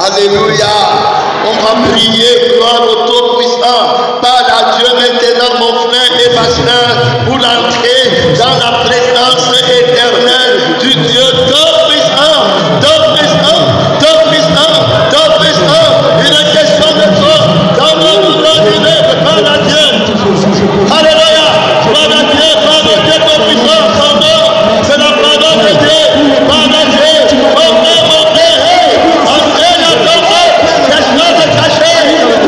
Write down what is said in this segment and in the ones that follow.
Alléluia. On va prier, gloire au Tout-Puissant. Parle à Dieu maintenant, mon frère et ma soeur, pour entrer dans la présence éternelle du Dieu Tout-Puissant. Tout-Puissant, Tout-Puissant, Tout-Puissant. Il est question de toi. Dans le nom de Dieu, parle à Dieu. Alléluia. Parle à Dieu, Tout-Puissant. Son nom, c'est la parole de Dieu. Parle à Dieu. Entrez, entrez. Entrez dans ton nom. Question de cacher.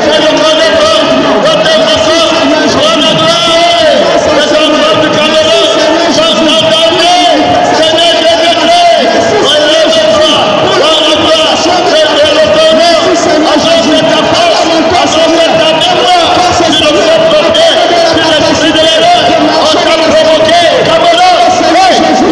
C'est le nom de Dieu. Votre enfant, soit la gloire. Les enfants du Cameroun sont condamnés. Seigneur Jésus-Christ, relève-toi. Dans la gloire, c'est le nom. Agence de ta force, agence de ta mémoire. Tu le fais bloquer. Tu l'esprit de l'erreur. On t'a provoqué. Cameroun,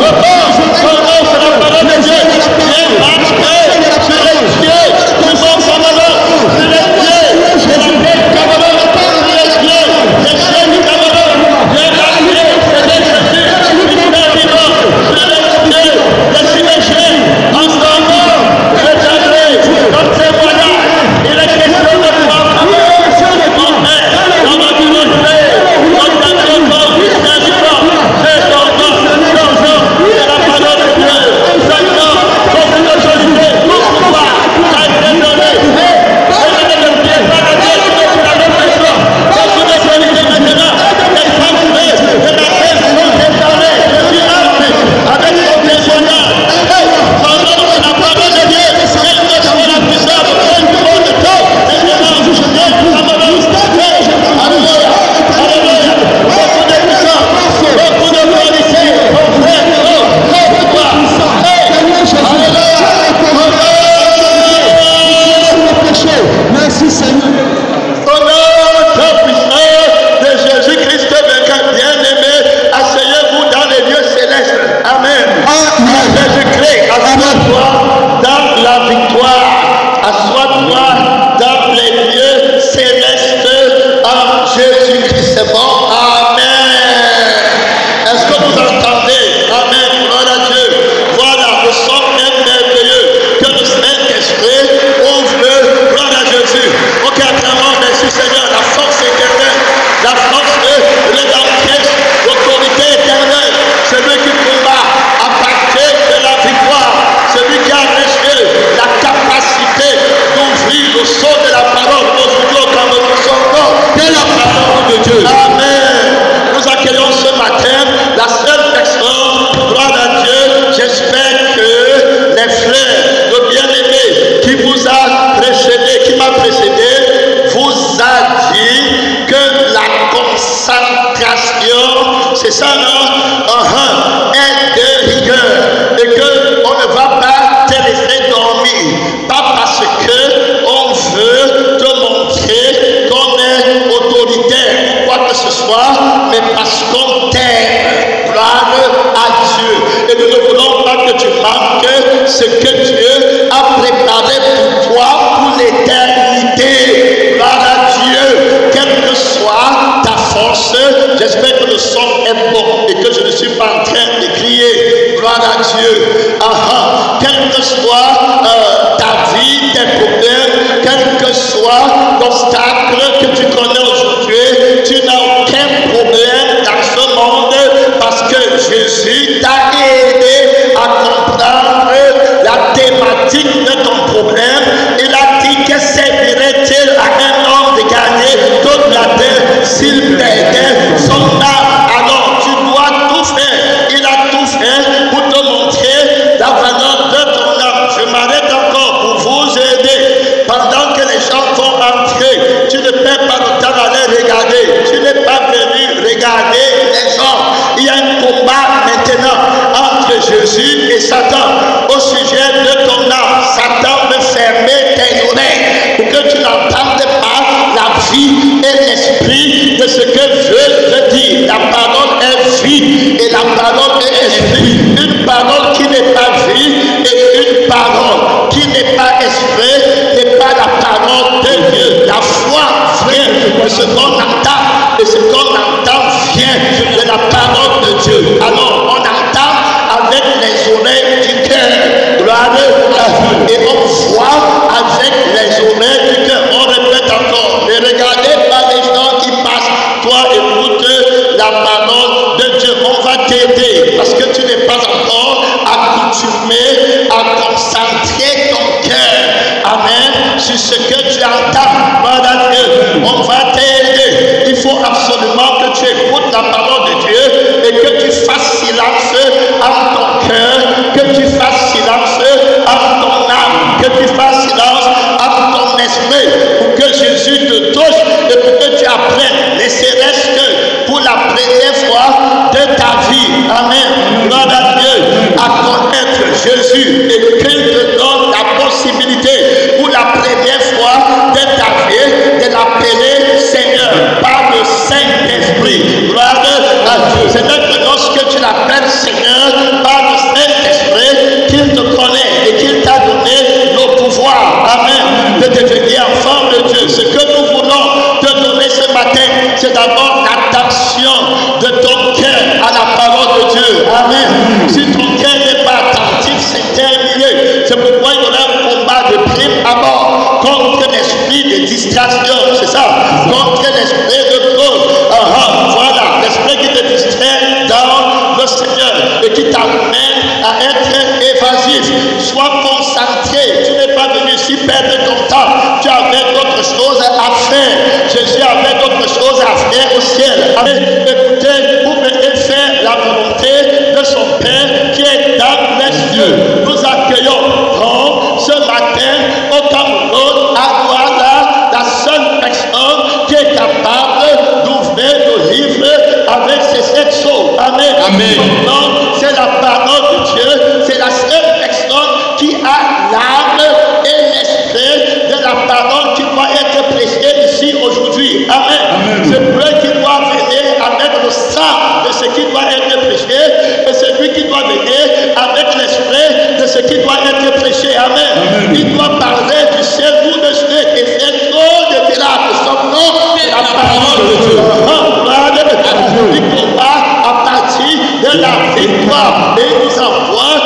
repose. Ton nom, c'est la parole de Dieu. Viens marcher sur les pieds du bon Cameroun. Sur les pieds de la paix Cameroun. Sur les pieds des chiens du Cameroun. Viens marcher, Seigneur Jésus. Mystère vivant. Sur les pieds des cimetières. En son nom, rétabli comme témoignage. Il est question de toi, Cameroun. Mon Père, dans notre volonté, dans notre corps, mystère vivant. C'est ton nom, c'est la parole de Dieu. Son nom, comme une autorité, pour pouvoir, ça a été donné. Et ne n'oubliez pas de Dieu, tu es la réflexion. Dans une autorité maintenant, les femmes de la paix sont déclarées. Je suis armé avec son témoignage. Son nom, c'est la parole de Dieu. Quelle que soit la puissance, quel que soit le temps, maintenant, je viens à mon Alléluia, Alléluia. Beaucoup de puissance, beaucoup de policiers, mon frère, merci Seigneur. Au nom tout-puissant de Jésus-Christ, bien-aimé, asseyez-vous dans les lieux célestes. Amen. Jésus-Christ, assois-toi dans la victoire. Assois-toi dans les lieux célestes en Jésus-Christ. C'est bon? Amen. Est-ce que vous entendez? Amen. Gloire à Dieu. Voilà, le son est merveilleux. Que le Saint-Esprit ouvre. Gloire à Jésus. Ok, acclamons, merci Seigneur. La force éternelle, la force de l'évangile, l'autorité éternelle, celui qui combat à partir de la victoire, celui qui a reçu la capacité d'ouvrir le sceau de la parole aujourd'hui comme nous sommes de la parole de Dieu. Amen. Nous accueillons ce matin la seule personne, gloire à Dieu, j'espère que les frères, le bien-aimé qui vous a précédé, qui m'a précédé, vous a dit que la concentration, c'est ça non, est de rigueur et qu'on ne va pas te laisser dormir, pas parce que on veut te montrer qu'on est autoritaire, quoi que ce soit, mais parce qu'on t'aime. Gloire à Dieu. Et nous ne voulons pas que tu manques ce que Dieu a préparé pour toi pour l'éternité. Gloire à Dieu. Quelle que soit ta force, j'espère que le son est bon et que je ne suis pas en train de crier. Gloire à Dieu. Quelle que soit ta vie, tes problèmes, quel que soit l'obstacle que tu connais aujourd'hui, tu n'as aucun problème dans ce monde parce que Jésus t'a aidé à comprendre la thématique de ton problème. Il a dit que servirait-il à un homme de gagner toute la terre s'il perdait son âme? Alors tu dois tout faire. Il a tout fait pour te montrer la valeur de ton âme. Je m'arrête encore pour vous aider. Pendant que les gens vont entrer, tu ne perds pas le temps d'aller regarder. Tu n'es pas venu regarder les gens. Il y a un combat maintenant entre Jésus et Satan au sujet de ton âme. Satan veut fermer tes oreilles pour que tu n'entendes pas la vie et l'esprit de ce que Dieu te dit. La parole est vie et la parole est esprit. Une parole qui n'est pas vie et une parole qui n'est pas esprit n'est pas la parole de Dieu. La foi vient de ce qu'on entend et ce qu'on entend vient de la parole de Dieu. Alors on entend avec les oreilles du cœur, gloire à Dieu, et on voit avec il y aura un combat de prime abord contre l'esprit de distraction, c'est ça, contre l'esprit de fraude. Voilà, l'esprit qui te distrait dans le Seigneur et qui t'amène à être évasif. Sois concentré, tu n'es pas venu ici perdre ton temps, tu avais d'autres choses à faire. Jésus avait d'autres choses à faire au ciel. Écoutez, vous venez faire la volonté de son Père qui est dans les cieux. Nous accueillons donc ce matin au Cameroun à Douala la seule personne qui est capable d'ouvrir le livre avec ses 7 choses. Amen. Amen. Donc, c'est la parole de Dieu, c'est la seule personne qui a l'âme et l'esprit de la parole qui doit être prêchée ici aujourd'hui. Amen. Amen. C'est lui qui doit venir avec le sang de ce qui doit être prêché et c'est lui qui doit venir avec l'esprit de ce qui doit être prêché. Amen. Amen. Il doit parler du secours de Dieu et faire trop de miracles. Son nom, c'est la parole de Dieu. Il combat à partir de la victoire et il nous envoie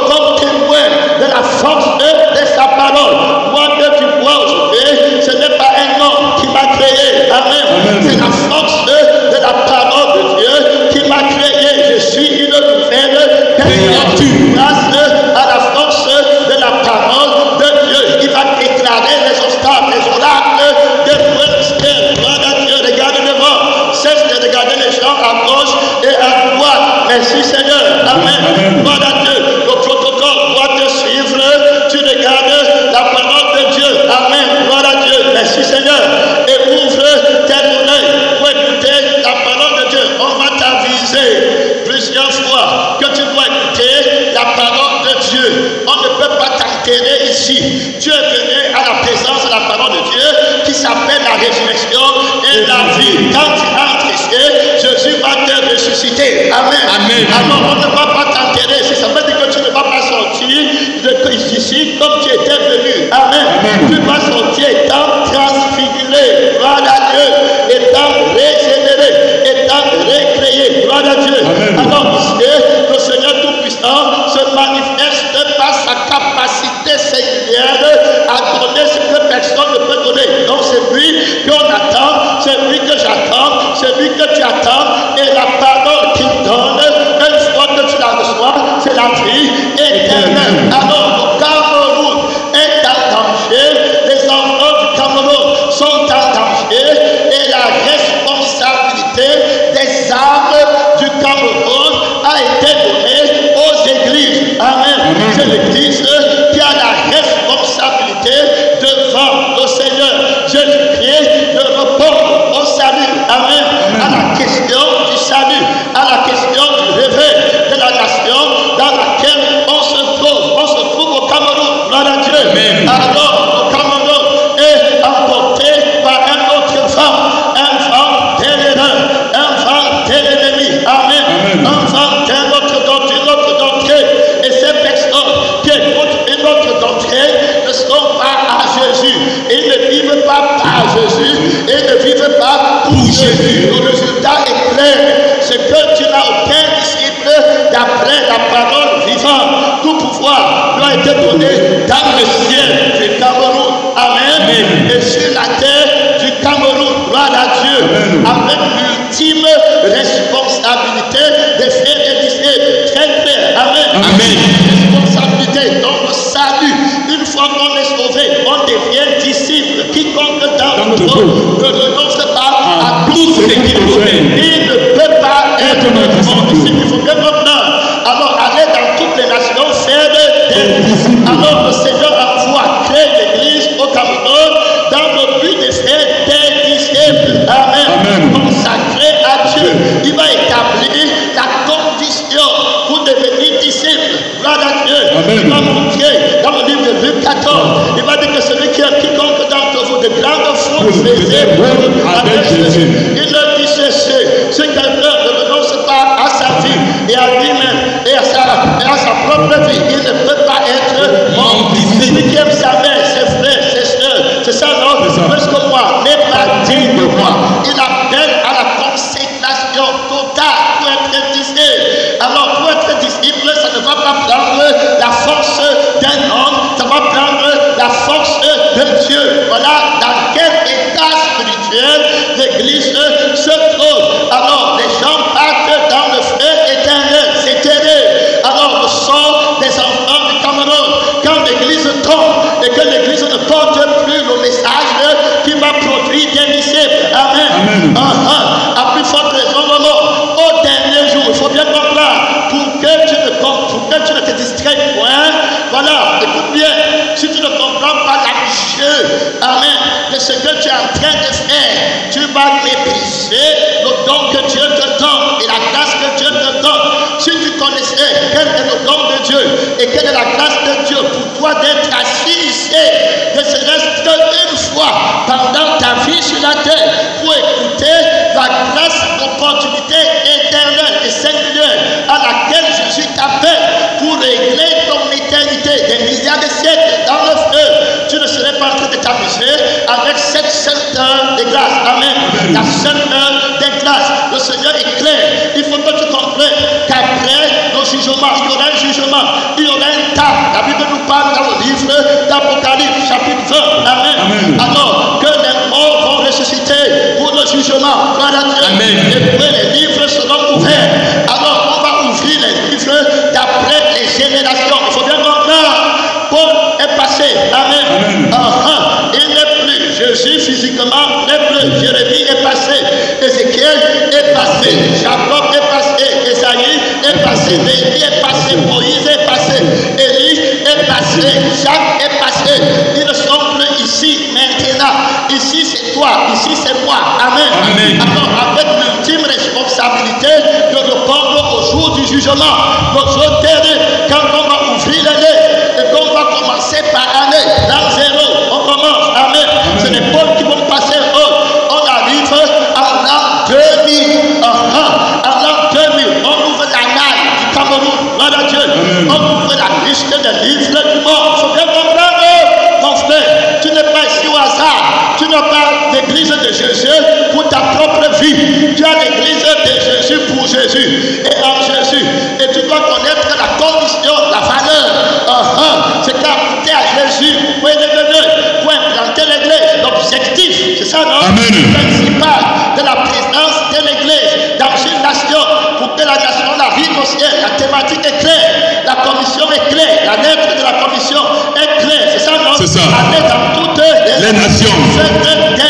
comme témoin de la force de sa parole. Moi que tu vois aujourd'hui, ce n'est pas un homme qui m'a créé. Amen. C'est la force de la parole de Dieu qui m'a créé. Je suis une nouvelle créature grâce à la force de la parole de Dieu. Il va déclarer les obstacles, les oracles de Dieu. Regarde devant, cesse de regarder les gens à gauche et à droite. Merci Seigneur. Amen. Gloire à Dieu. Le protocole doit te suivre. Tu regardes la parole de Dieu. Amen. Gloire à Dieu. Merci Seigneur. Et ouvre tes oreilles pour écouter la parole de Dieu. On va t'aviser plusieurs fois que tu dois écouter la parole de Dieu. On ne peut pas t'enterrer ici. Tu es venu à la présence de la parole de Dieu qui s'appelle la résurrection et la vie. Quand tu entres ici, Jésus va te ressusciter. Amen. Amen. Alors on ne va pas t'enterrer ici. Ça veut dire que tu ne vas pas sortir d'ici comme tu étais venu. Amen. Amen. Tu vas sortir étant transfiguré. Gloire à Dieu. Étant régénéré. Étant recréé. Gloire à Dieu. Amen. Alors ici, le Seigneur Tout-Puissant se manifeste par sa capacité singulière à donner ce que personne ne peut donner. Donc c'est lui qu'on attend, c'est lui que j'attends, c'est lui que tu attends. Et la parole qu'il donne, une fois que tu la reçois, c'est la vie éternelle. Alors le Cameroun est en danger, les enfants du Cameroun sont en danger et la responsabilité des âmes du Cameroun a été donnée aux églises. Amen. C'est l'église qui a la responsabilité devant le Seigneur Jésus-Christ de répondre au salut. Amen. À la question du salut, à la question du réveil de la nation dans laquelle on se trouve. On se trouve au Cameroun. Gloire à Dieu. Amen. Alors, le Cameroun est emporté par un autre vent, un vent ténébreux, un vent de l'ennemi. Amen. Amen. Un vent d'une autre doctrine. Et ces personnes qui écoutent une autre doctrine ne sont pas à Jésus. Ils ne vivent pas par Jésus. Ils ne vivent pas pour Jésus. Le résultat est clair. C'est que tu n'as aucun disciple d'après la parole vivante. Tout pouvoir doit être donné dans le ciel du Cameroun. Amen. Amen. Et sur la terre du Cameroun. Gloire à Dieu. Amen. Avec l'ultime responsabilité de faire des disciples. Très clair. Amen. Amen. Responsabilité. Donc le salut. Une fois qu'on est sauvé, on devient disciple. Quiconque dans le monde ne renonce pas à tout ce qu'il fait. Il ne peut pas être notre disciple. Il faut que maintenant, alors allez dans toutes les nations faire des disciples. Alors le Seigneur envoie créer l'église au Cameroun dans le but de faire des disciples. Amen. Consacré à Dieu. Il va établir la condition pour devenir disciple. Gloire à Dieu. Amen. Il va montrer dans le livre de Luc 14. Il va dire que celui qui a quiconque d'entre vous de grandes fautes faisait avec Jésus. Il leur dit ceci. Si quelqu'un ne renonce pas à sa vie et à lui-même et à sa propre vie, il ne peut pas être mon disciple. Celui qui aime sa mère, ses frères, ses soeurs, c'est ça, non? Plus que moi, n'est pas digne de moi. Il appelle à la consécration totale pour être disciple. Alors, pour être disciple, ça ne va pas prendre la force d'un homme, ça va quand l'église tombe et que l'église ne porte plus le message qui va produire des disciples. Amen. À plus forte raison, au dernier jour, il faut bien comprendre, pour que tu ne te distraies point. Voilà, écoute bien, si tu ne comprends pas la jeu, amen, de ce que tu es en train de faire, tu vas mépriser le don que Dieu te donne et la grâce que Dieu te donne. Si tu connaissais quel est le don de Dieu et quelle est la grâce de Dieu pour toi d'être assis ici, ne serait-ce qu'une fois pendant ta vie sur la terre pour écouter la grâce, l'opportunité éternelle et singulière à laquelle Jésus t'appelle pour régler ton éternité des milliards de siècles dans le feu, tu ne serais pas en train de t'amuser avec cette seule heure de grâce. Amen. La seule heure de grâce. Le Seigneur est clair. Il faut que tu comprennes qu'après le jugement, il y aura un jugement, il y aura un tas. La Bible nous parle dans le livre d'Apocalypse, chapitre 20. Amen. Alors que les morts vont ressusciter pour le jugement. Gloire à Dieu. Amen. Et puis les livres seront ouverts. Alors on va ouvrir les livres d'après les générations. Il faut bien comprendre. Paul est passé. Amen. Il n'est plus. Jésus physiquement n'est plus. Jérémie est passé. Ézéchiel est passé. Jacob est passé. Esaïe est passé. Élie est passé. Moïse est passé. Élie est passé. Jacques est passé. Ils ne sont plus ici maintenant. Ici c'est toi. Ici c'est moi. Amen. Alors avec l'ultime responsabilité de répondre au jour du jugement. Le jour terrible, quand on va ouvrir les livres et qu'on va commencer par aller dans zéro, on commence. Amen. C'est les peuples qui vont passer on arrive en l'an 2000. En l'an 2000, on ouvre la naille du Cameroun. Gloire à Dieu. On ouvre la liste des livres du monde. Il faut bien comprendre, mon frère, tu n'es pas ici au hasard. Tu n'as pas l'église de Jésus pour ta propre vie. Tu as l'église de Jésus pour Jésus et en Jésus. Et tu dois connaître la condition, la valeur. C'est qu'à coûter à Jésus pour implanter l'église. L'objectif, c'est ça, non? Amen. Le principal de la présence de l'église dans une nation pour que la nation arrive au ciel. La thématique est claire. La commission est claire. La lettre de la commission est claire. C'est ça, non? C'est ça. Aller dans toutes les nations.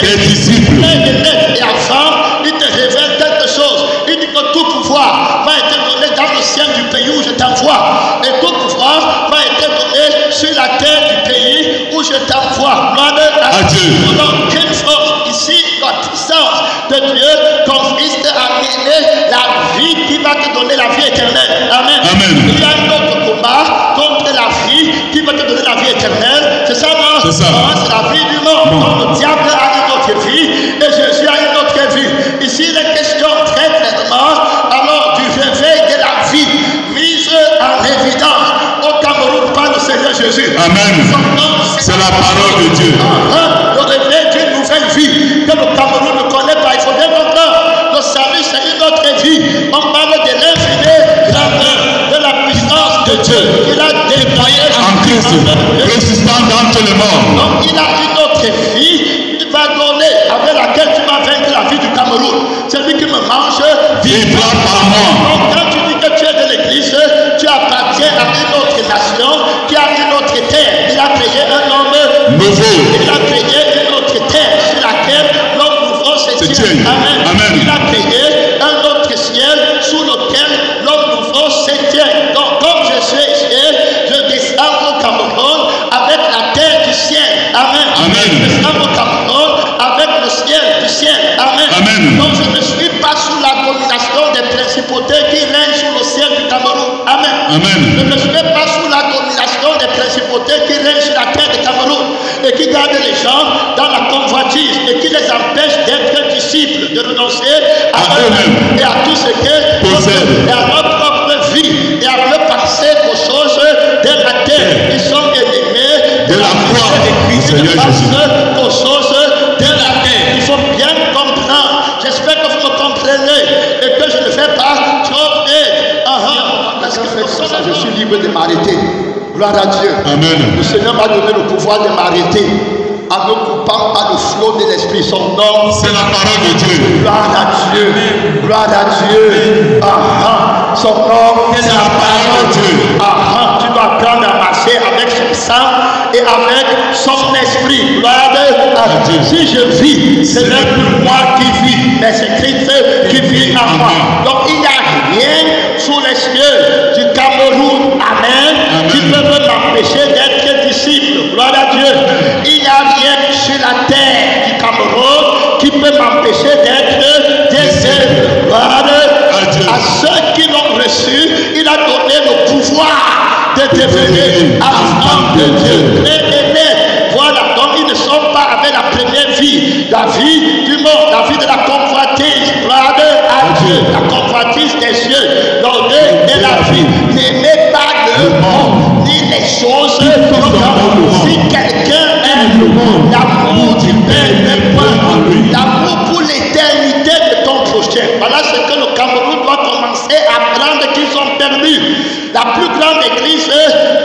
Des disciples. Et avant, il te révèle quelque chose. Il dit que tout pouvoir va être donné dans le ciel du pays où je t'envoie. Et tout pouvoir va être donné sur la terre du pays où je t'envoie. Gloire à Dieu. Donc, quelle force ici, la puissance de Dieu consiste à mener la vie qui va te donner la vie éternelle. Amen. Il y a un autre combat contre la vie qui va te donner la vie éternelle. C'est ça, non? C'est ça. C'est la vie du monde. Donc, le diable a une autre vie et Jésus a une autre vie. Ici, il est question très clairement alors du réveil de la vie mise en évidence au Cameroun par le Seigneur Jésus. Amen. C'est la parole de Dieu. Le réveil d'une nouvelle vie que le Cameroun ne connaît pas. Il faut bien comprendre. Le salut, c'est une autre vie. On parle de l'infinie grandeur de la puissance de Dieu. Il a déployé en Christ, résistant dans tout le monde. Donc, il a une autre vie. Va donner avec laquelle tu vas vaincre la vie du Cameroun. Celui qui me mange vivra par moi. Donc quand tu dis que tu es de l'église, tu appartiens à une autre nation qui a une autre terre. Il a créé un homme nouveau. Il a créé une autre terre sur laquelle l'homme nouveau se tient. Amen. Il a créé un autre ciel sous lequel l'homme nouveau se tient. Donc comme je suis ici, je descends au Cameroun avec la terre du ciel. Amen. Je descends au Cameroun avec le ciel du ciel. Amen. Donc je ne suis pas sous la domination des principautés qui règnent sous le ciel du Cameroun. Amen. Je ne suis pas sous la domination des principautés qui règnent sur la terre du Cameroun et qui gardent les gens dans la convoitise et qui les empêchent d'être disciples, de renoncer à eux-mêmes et à tout ce qu'ils possèdent et à leur propre vie et à leur penser aux choses de la terre. Ils sont élimés de la croix de Christ. Ils pensent aux choses de la terre. Il faut bien comprendre. J'espère que vous me comprenez et que je ne fais pas trop vite. Parce que je suis libre de m'arrêter. Gloire à Dieu. Amen. Le Seigneur m'a donné le pouvoir de m'arrêter en me coupant par le flot de l'Esprit. Son nom, c'est la parole de Dieu. Gloire à Dieu. Gloire à Dieu. Son nom, c'est la parole de Dieu. Tu dois apprendre à marcher racheté avec son sang et avec son esprit. Gloire à Dieu. Si je vis, ce n'est plus moi qui vis, mais c'est Christ qui vit en moi. Donc il n'y a rien sous les cieux du Cameroun, amen, qui peut m'empêcher d'être disciple. Gloire à Dieu. Il n'y a rien sur la terre du Cameroun qui peut m'empêcher d'être disciple. Gloire à ceux qui l'ont reçu, il a donné le pouvoir de devenir enfants de Dieu. Voilà, donc ils ne sont pas avec la première vie, la vie du monde, la vie de la convoitise. Gloire à Dieu, la convoitise des cieux. Donc et la vie, n'aimez pas le monde, ni les choses du monde. Si quelqu'un aime le monde, l'amour du Père n'est point en lui. L'amour pour l'éternité de ton prochain. Voilà ce que le Cameroun doit commencer à apprendre qu'ils ont perdu. La plus grande église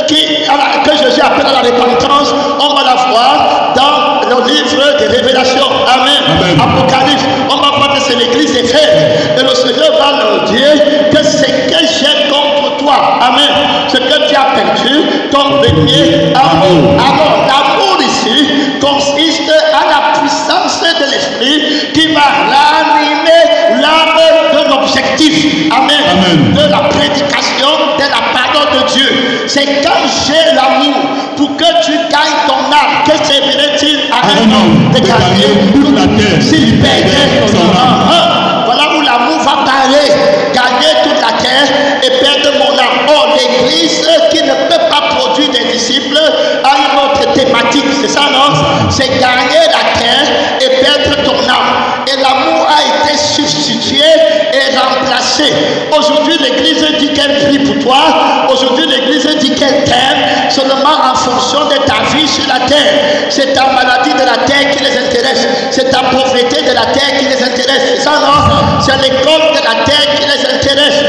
que Jésus appelle à la repentance, on va la voir dans le livre des révélations. Amen. Apocalypse. On va voir que c'est l'église d'Éphèse. Et le Seigneur va leur dire que c'est que j'ai contre toi. Amen. Ce que tu as perdu, ton premier amour. Alors, l'amour ici consiste à la puissance de l'esprit qui va ranimer l'âme de l'objectif. Amen. De la prédication, de la parole de Dieu. C'est quand j'ai l'amour pour que tu gagnes ton âme. Que servirait-il à un homme de gagner toute la terre s'il perdait son âme? Voilà où l'amour va parler. Gagner toute la terre et perdre mon âme. Or, l'église qui ne peut pas produire des disciples a une autre thématique. C'est ça, non? C'est gagner la terre et perdre ton âme. Et l'amour a été substitué et remplacé. Aujourd'hui, l'église dit qu'elle prie pour toi. Aujourd'hui, l'église dit qu'elle t'aime seulement en fonction de ta vie sur la terre. C'est ta maladie de la terre qui les intéresse. C'est ta pauvreté de la terre qui les intéresse. C'est ça, non? C'est l'école de la terre qui les intéresse.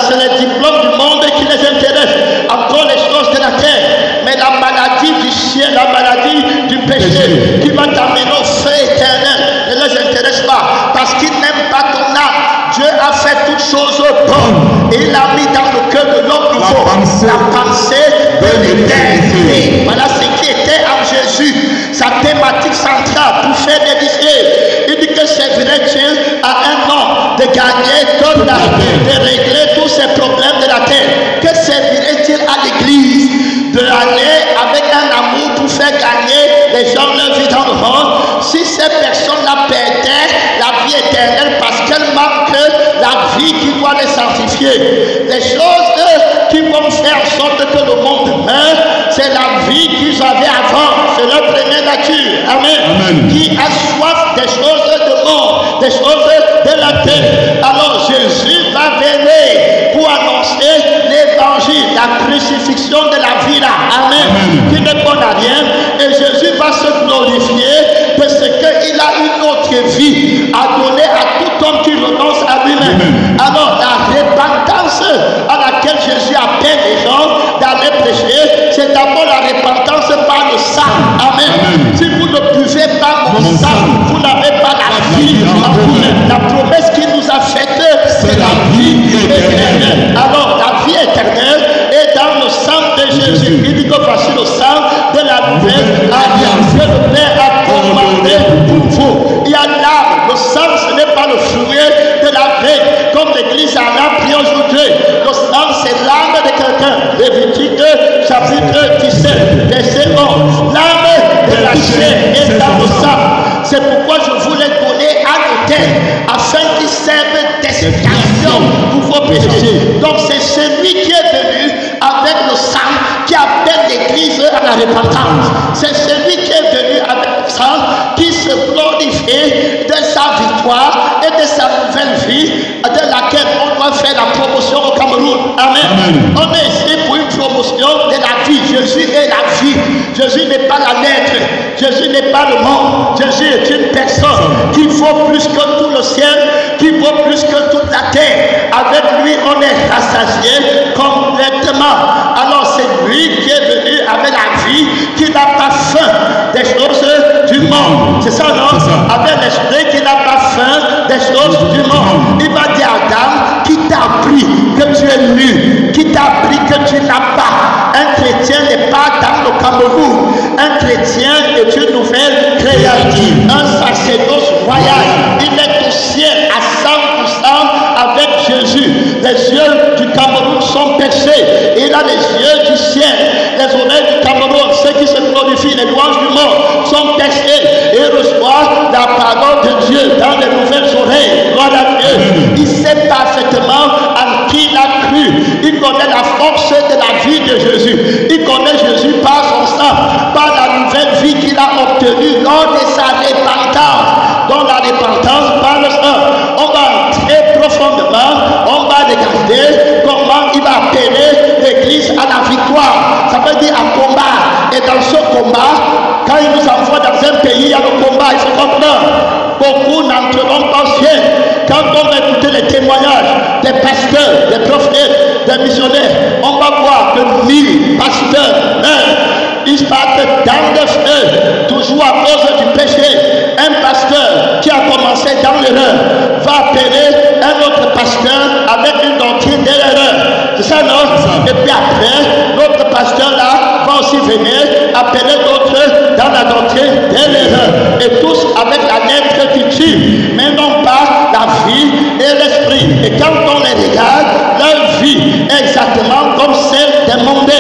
C'est les diplômes du monde qui les intéresse. Encore les choses de la terre. Mais la maladie du ciel, la maladie du péché qui va t'amener au feu éternel ne les intéresse pas. Parce qu'ils n'aiment pas ton âme. Dieu a fait toutes choses bonnes. Et il a mis dans le cœur de l'homme nouveau la pensée de l'éternité. Voilà ce qui était en Jésus. Sa thématique centrale pour faire des disciples. Il dit que servirait-il à un homme de gagner toute la terre, de régler tous ces problèmes de la terre? Que servirait-il à l'église de aller avec un amour pour faire gagner les gens leur vie dans le monde si ces personnes-là perdaient la vie éternelle parce qu'elles manquent la vie qui doit les sanctifier? Les choses qui vont faire en sorte que le monde meurt, c'est la vie qu'ils avaient avant. C'est leur première nature. Amen. Qui a soif des choses de monde, des choses de la terre. Alors Jésus va venir pour annoncer l'évangile, la crucifixion de la vie là. Amen. Qui ne connaît rien. Et Jésus va se glorifier parce qu'il a une autre vie à donner à tout homme qui renonce à lui-même. Alors la repentance à laquelle Jésus appelle les gens d'aller prêcher, c'est d'abord la repentance par le sang. Amen. Si vous ne buvez pas mon sang, vous n'avez pas la vie en vous-même. La promesse qu'il nous a faite, c'est la vie éternelle. Alors la vie éternelle est dans le sang de Jésus. Il dit que voici le sang de la nouvelle alliance que le Père a commandé pour vous. Il y a l'âme. Le sang, ce n'est pas le fruit de la veine, comme l'église en a pris aujourd'hui. Le sang, c'est l'âme de quelqu'un. Lévitique, chapitre 17, verset 11. L'âme de la chair est dans le sang. C'est pourquoi je voulais donner à l'autel, afin qu'il serve d'expiation pour vos péchés. Donc c'est celui qui est venu avec le sang qui appelle l'église à la repentance. C'est celui qui est venu avec le sang qui se glorifie de sa victoire et de sa nouvelle vie de laquelle on doit faire la promotion au Cameroun. Amen. On est ici pour une promotion de la vie. Jésus est la vie. Jésus n'est pas la lettre. Jésus n'est pas le monde. Jésus est une personne qui vaut plus que tout le ciel, qui vaut plus que toute la terre. Avec lui, on est rassasié complètement. Alors c'est lui qui est venu avec la vie, qui n'a pas faim des choses du monde. C'est ça, non? Avec l'esprit qui n'a pas faim des choses du monde. Il va dire à Adam, qui t'a appris que tu es nu, qui t'a appris que tu n'as pas. Un chrétien n'est pas un chrétien est une nouvelle créature, un sacerdoce royal. Il est au ciel à 100% avec Jésus. Les yeux du Cameroun sont percés. Il a les yeux du ciel. Les oreilles du Cameroun, ceux qui se glorifient, les louanges du monde, sont percés. Et il reçoit la parole de Dieu dans les nouvelles oreilles. Gloire à Dieu. Il sait parfaitement en qui il a cru. Il connaît la force de la vie de Jésus. Il connaît Jésus par son sang, par la nouvelle vie qu'il a obtenue lors de sa repentance. Dans la repentance par le sang, on va entrer profondément, on va regarder comment il va appeler l'église à la victoire. Ça veut dire à combat. Et dans ce combat, quand il nous envoie dans un pays, il y a le combat, il faut comprendre. Beaucoup n'entreront pas au ciel. Quand on va écouter les témoignages des pasteurs, des prophètes, des missionnaires, on va voir que 1000 pasteurs, ils partent dans le feu, toujours à cause du péché. Un pasteur qui a commencé dans l'erreur va appeler un autre pasteur avec une doctrine de l'erreur. C'est ça, non? Et puis après, l'autre pasteur là va aussi venir appeler d'autres dans la doctrine de l'erreur. Et tous avec la lettre qui tue, mais non pas la vie et l'esprit. Et quand on les regarde, leur vie est exactement comme celle des mondains.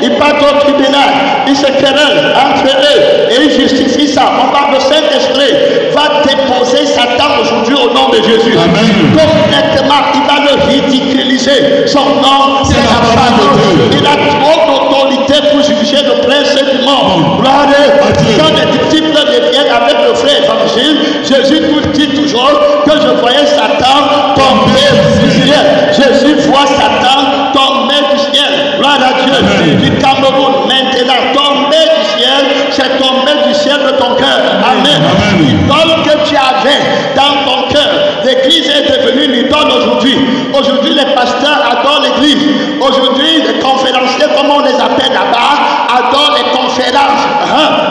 Ils partent au tribunal, ils se querellent entre eux et ils justifient ça. On parle de Saint-Esprit va déposer Satan aujourd'hui au nom de Jésus. Amen. Complètement, il va le ridiculiser. Son nom, c'est la parole. Il a trop d'autorité pour juger le prince du monde. Gloire à Dieu. Quand les disciples reviennent avec le frère évangile, Jésus nous dit toujours que je voyais Satan tomber du ciel. Jésus voit Satan tomber du ciel. Gloire à Dieu. Amen. Du Cameroun, maintenant, tomber du ciel, c'est tomber du ciel de ton cœur. Amen. L'idole que tu avais dans ton cœur, l'église est devenue l'idole aujourd'hui. Aujourd'hui, les pasteurs adorent l'église. Aujourd'hui, les conférenciers, comme on les appelle là-bas, adorent les conférences.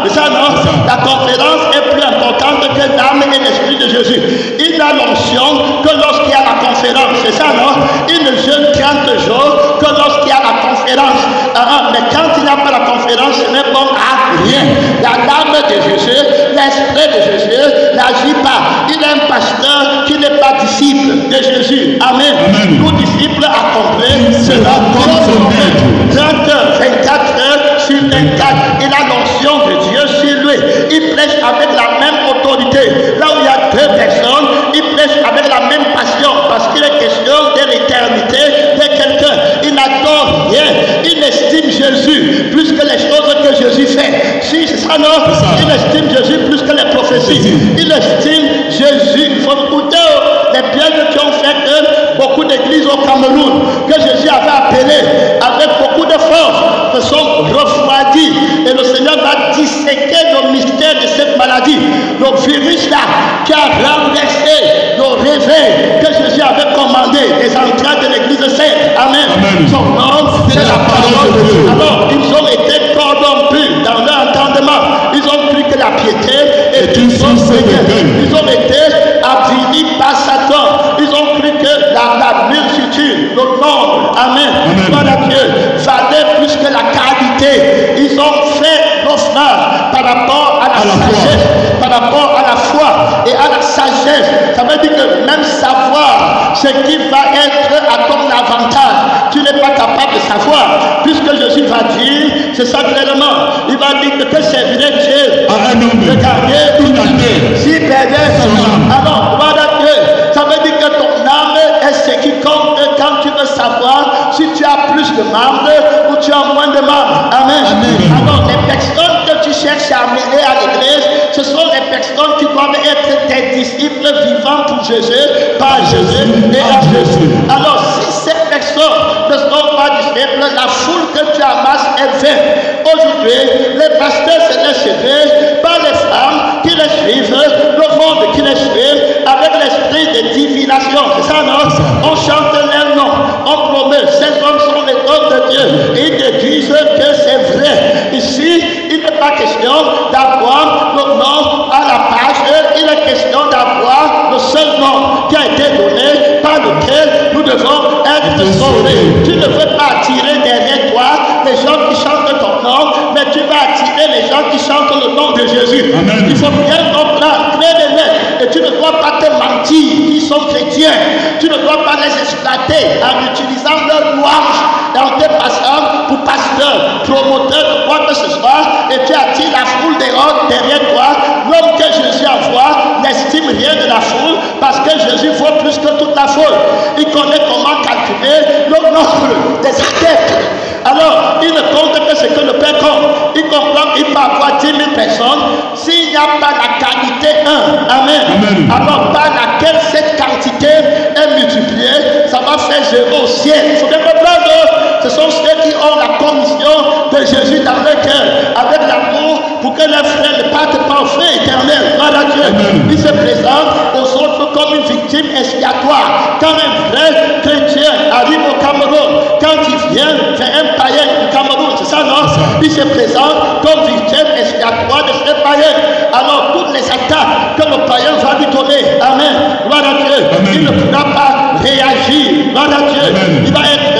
Mais ça, non? La conférence est plus importante que l'âme et l'esprit de Jésus. Il n'a l'onction que lorsqu'il y a la conférence. C'est ça, non? Il ne jeûne 30 jours que lorsqu'il y a la conférence. Mais quand il n'y a pas la conférence, ce n'est bon à rien. La dame de Jésus, l'esprit de Jésus n'agit pas. Il est un pasteur qui n'est pas disciple de Jésus. Amen. Nous, disciples, accomplis cela comme son maître. 30 heures, 24 heures sur 24. Il a l'onction de Dieu sur lui. Il prêche avec la même autorité. Là où il y a deux personnes, il prêche avec la même passion parce qu'il est question de l'éternité de quelqu'un. Il n'adore rien. Il estime Jésus plus que les choses que Jésus fait. Si c'est ça, non? Il estime Jésus plus que les prophéties. Il estime Jésus. Il faut écouter les biens qui ont fait que beaucoup d'églises au Cameroun, que Jésus avait appelé avec beaucoup de force, se sont refroidis. Et le Seigneur va disséquer le mystère de cette maladie. Le virus là qui a renversé le réveil que Jésus avait commandé des entrailles de l'église sainte. Amen. Son nom, c'est la parole de Dieu. Alors, ils ont été corrompus dans leur entendement. Ils ont cru que la piété est une source de gain. Ils ont été avilis par Satan. Ils ont cru que la multitude, le nombre, amen, gloire à Dieu, valait plus que la qualité. Ils ont fait l'offrande par rapport à la sagesse, par rapport à la foi et à la sagesse. Ça veut dire que même savoir ce qui va être à ton avantage, tu n'es pas capable de savoir. Puisque Jésus va dire, c'est ça clairement, il va dire que servirait Dieu à un homme de gagner tout à terre, si perdait son âme. Alors, gloire à Dieu, ça veut dire que ton âme est ce qui compte quand tu veux savoir si tu as plus de membres ou tu as moins de membres. Amen. Alors, les personnes que tu cherches à amener à l'église, ce sont les personnes qui doivent être tes disciples vivants pour Jésus, par Jésus et à Jésus. Alors, si ces personnes ne sont pas disciples, la foule que tu amasses est vaine. Aujourd'hui, les pasteurs se laissent aider par les femmes qui les suivent, le monde qui les suit, avec l'esprit de divination. C'est ça, non? On chante leur nom, on promet, ces hommes sont les hommes de Dieu. Ils te disent que c'est vrai. Ici, il n'est pas question d'avoir le nom à la page, il est question d'avoir le seul nom qui a été donné par lequel nous devons être sauvés. Tu ne veux pas attirer derrière toi les gens qui chantent ton nom, mais tu vas attirer les gens qui nom de Jésus. Amen. Il faut bien comprendre, créer et tu ne dois pas te mentir, ils sont chrétiens. Tu ne dois pas les exploiter en utilisant leur louange en te passant pour pasteur, promoteur de quoi que ce soit, et tu attires la foule dehors derrière toi. L'homme que Jésus envoie n'estime rien de la foule parce que Jésus vaut plus que toute la foule. Il connaît comment calculer le nombre des adeptes. Alors, il ne compte que ce que le Père compte. Il comprend qu'il peut avoir 10 000 personnes. S'il n'y a pas la qualité 1, amen. Amen. Alors, par laquelle cette quantité est multipliée, ça va faire 0 au ciel. Il faut bien comprendre que ce sont ceux qui ont la commission de Jésus dans leur cœur, avec l'amour, pour que leurs frères ne partent pas au feu éternel. Voilà Dieu. Amen. Il se présente aux autres comme une victime expiatoire. Quand un vrai chrétien arrive au Cameroun, quand il vient faire un païen du Cameroun, c'est ça, non? Il se présente comme victime expiatoire de ce païen. Alors, toutes les attaques que le païen va lui donner, amen, gloire à Dieu, Amen. il ne pourra pas réagir, gloire à Dieu. Amen. Il va être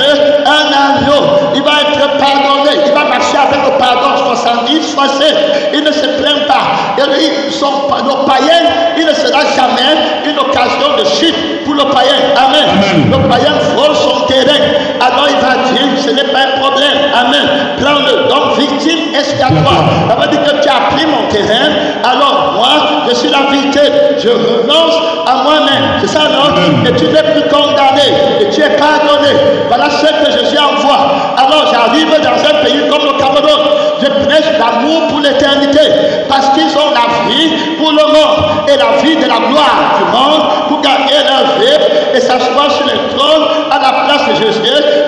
un agneau, il va être pardonné, il va marcher avec le pardon 70 fois 7. Il ne se plaint pas. Et lui, le païen, il ne sera jamais une occasion de chute pour le païen. Amen. Amen. Le païen vole son terrain. Alors il va dire, ce n'est pas un problème. Amen. Prends-le. Donc, victime expiatoire. Ça veut dire que tu as pris mon terrain. Alors, moi, je suis la victime. Je renonce à moi-même. C'est ça, non? Amen. Et tu n'es plus condamné. Et tu es pardonné. Voilà ce que Jésus envoie. Alors, j'arrive dans un pays comme le Cameroun. Je prêche l'amour pour l'éternité. Parce qu'ils ont la vie pour le monde. Et la vie de la gloire du monde pour gagner leur vie et s'asseoir sur le trône à la place de Jésus.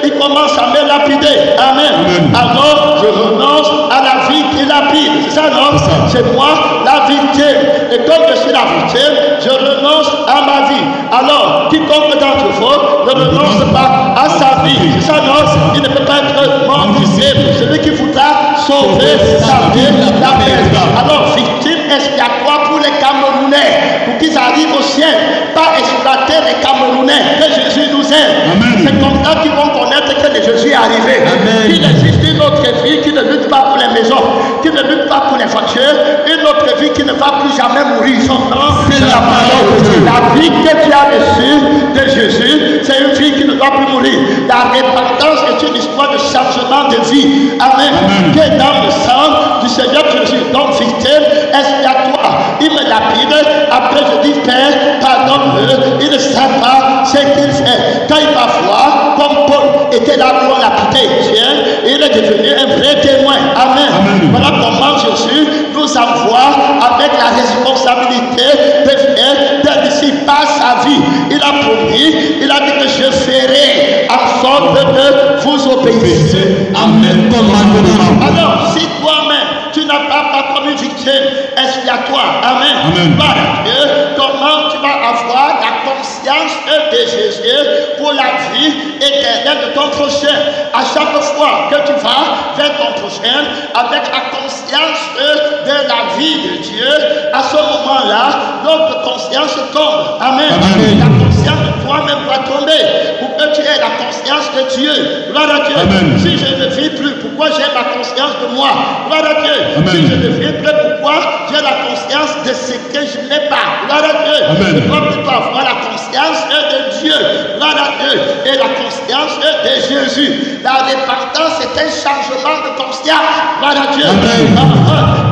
Ils commencent à me lapider. Amen. Amen. Alors, je renonce à la vie qui lapide. C'est ça, non? C'est moi la victime. Et comme je suis la victime, je renonce à ma vie. Alors, quiconque d'entre vous ne renonce pas à sa vie. C'est ça, non? Il ne peut pas être mon disciple. Celui qui voudra sauver sa vie, la perdra. Alors, victime expiatoire pour les Camerounais, pour qu'ils arrivent au ciel, pas exploiter les Camerounais, que Jésus nous aime. Amen. C'est comme ça qu'ils vont connaître que Jésus est arrivé. Amen. Il existe une autre vie qui ne lutte pas pour les maisons, qui ne lutte pas pour les voitures, une autre vie qui ne va plus jamais mourir. Son nom, c'est la parole de Dieu. La vie que tu as reçue de Jésus, c'est une vie qui ne doit plus mourir. La repentance est une histoire de changement de vie. Amen. Amen. Qui est dans le sang du Seigneur Jésus. Donc, victime expiatoire. Il me lapide. Après, je dis, Père, pardonne-le. Il ne sait pas ce qu'il fait. Quand il va voir, comme Paul était là pour lapider Étienne, il est devenu un vrai témoin. Amen. Amen. Voilà comment Jésus nous envoie avec la responsabilité de faire des disciples par sa vie. Il a promis, il a dit que je ferai en sorte que vous obéissez. Amen. Commandement. Alors, si toi-même, tu n'as pas comme une victime expiatoire, amen. Amen. Par Dieu, comment tu vas avoir la conscience de Jésus pour la vie éternelle de ton prochain? À chaque fois que tu vas vers ton prochain avec la conscience de la vie de Dieu, à ce moment-là, notre conscience tombe. Amen. Amen. La conscience de toi-même va tomber pour que tu aies la conscience de Dieu. Gloire à Dieu. Amen. Si je ne vis plus, pourquoi j'ai la conscience de moi? Gloire à Dieu. Amen. Si je ne vis plus, pourquoi j'ai la conscience de ce que je n'ai pas? Gloire à Dieu. Amen. Je dois plutôt avoir la conscience de Dieu. Gloire à Dieu. Et la conscience de Jésus. La repentance est un changement de conscience. Gloire à Dieu. Amen.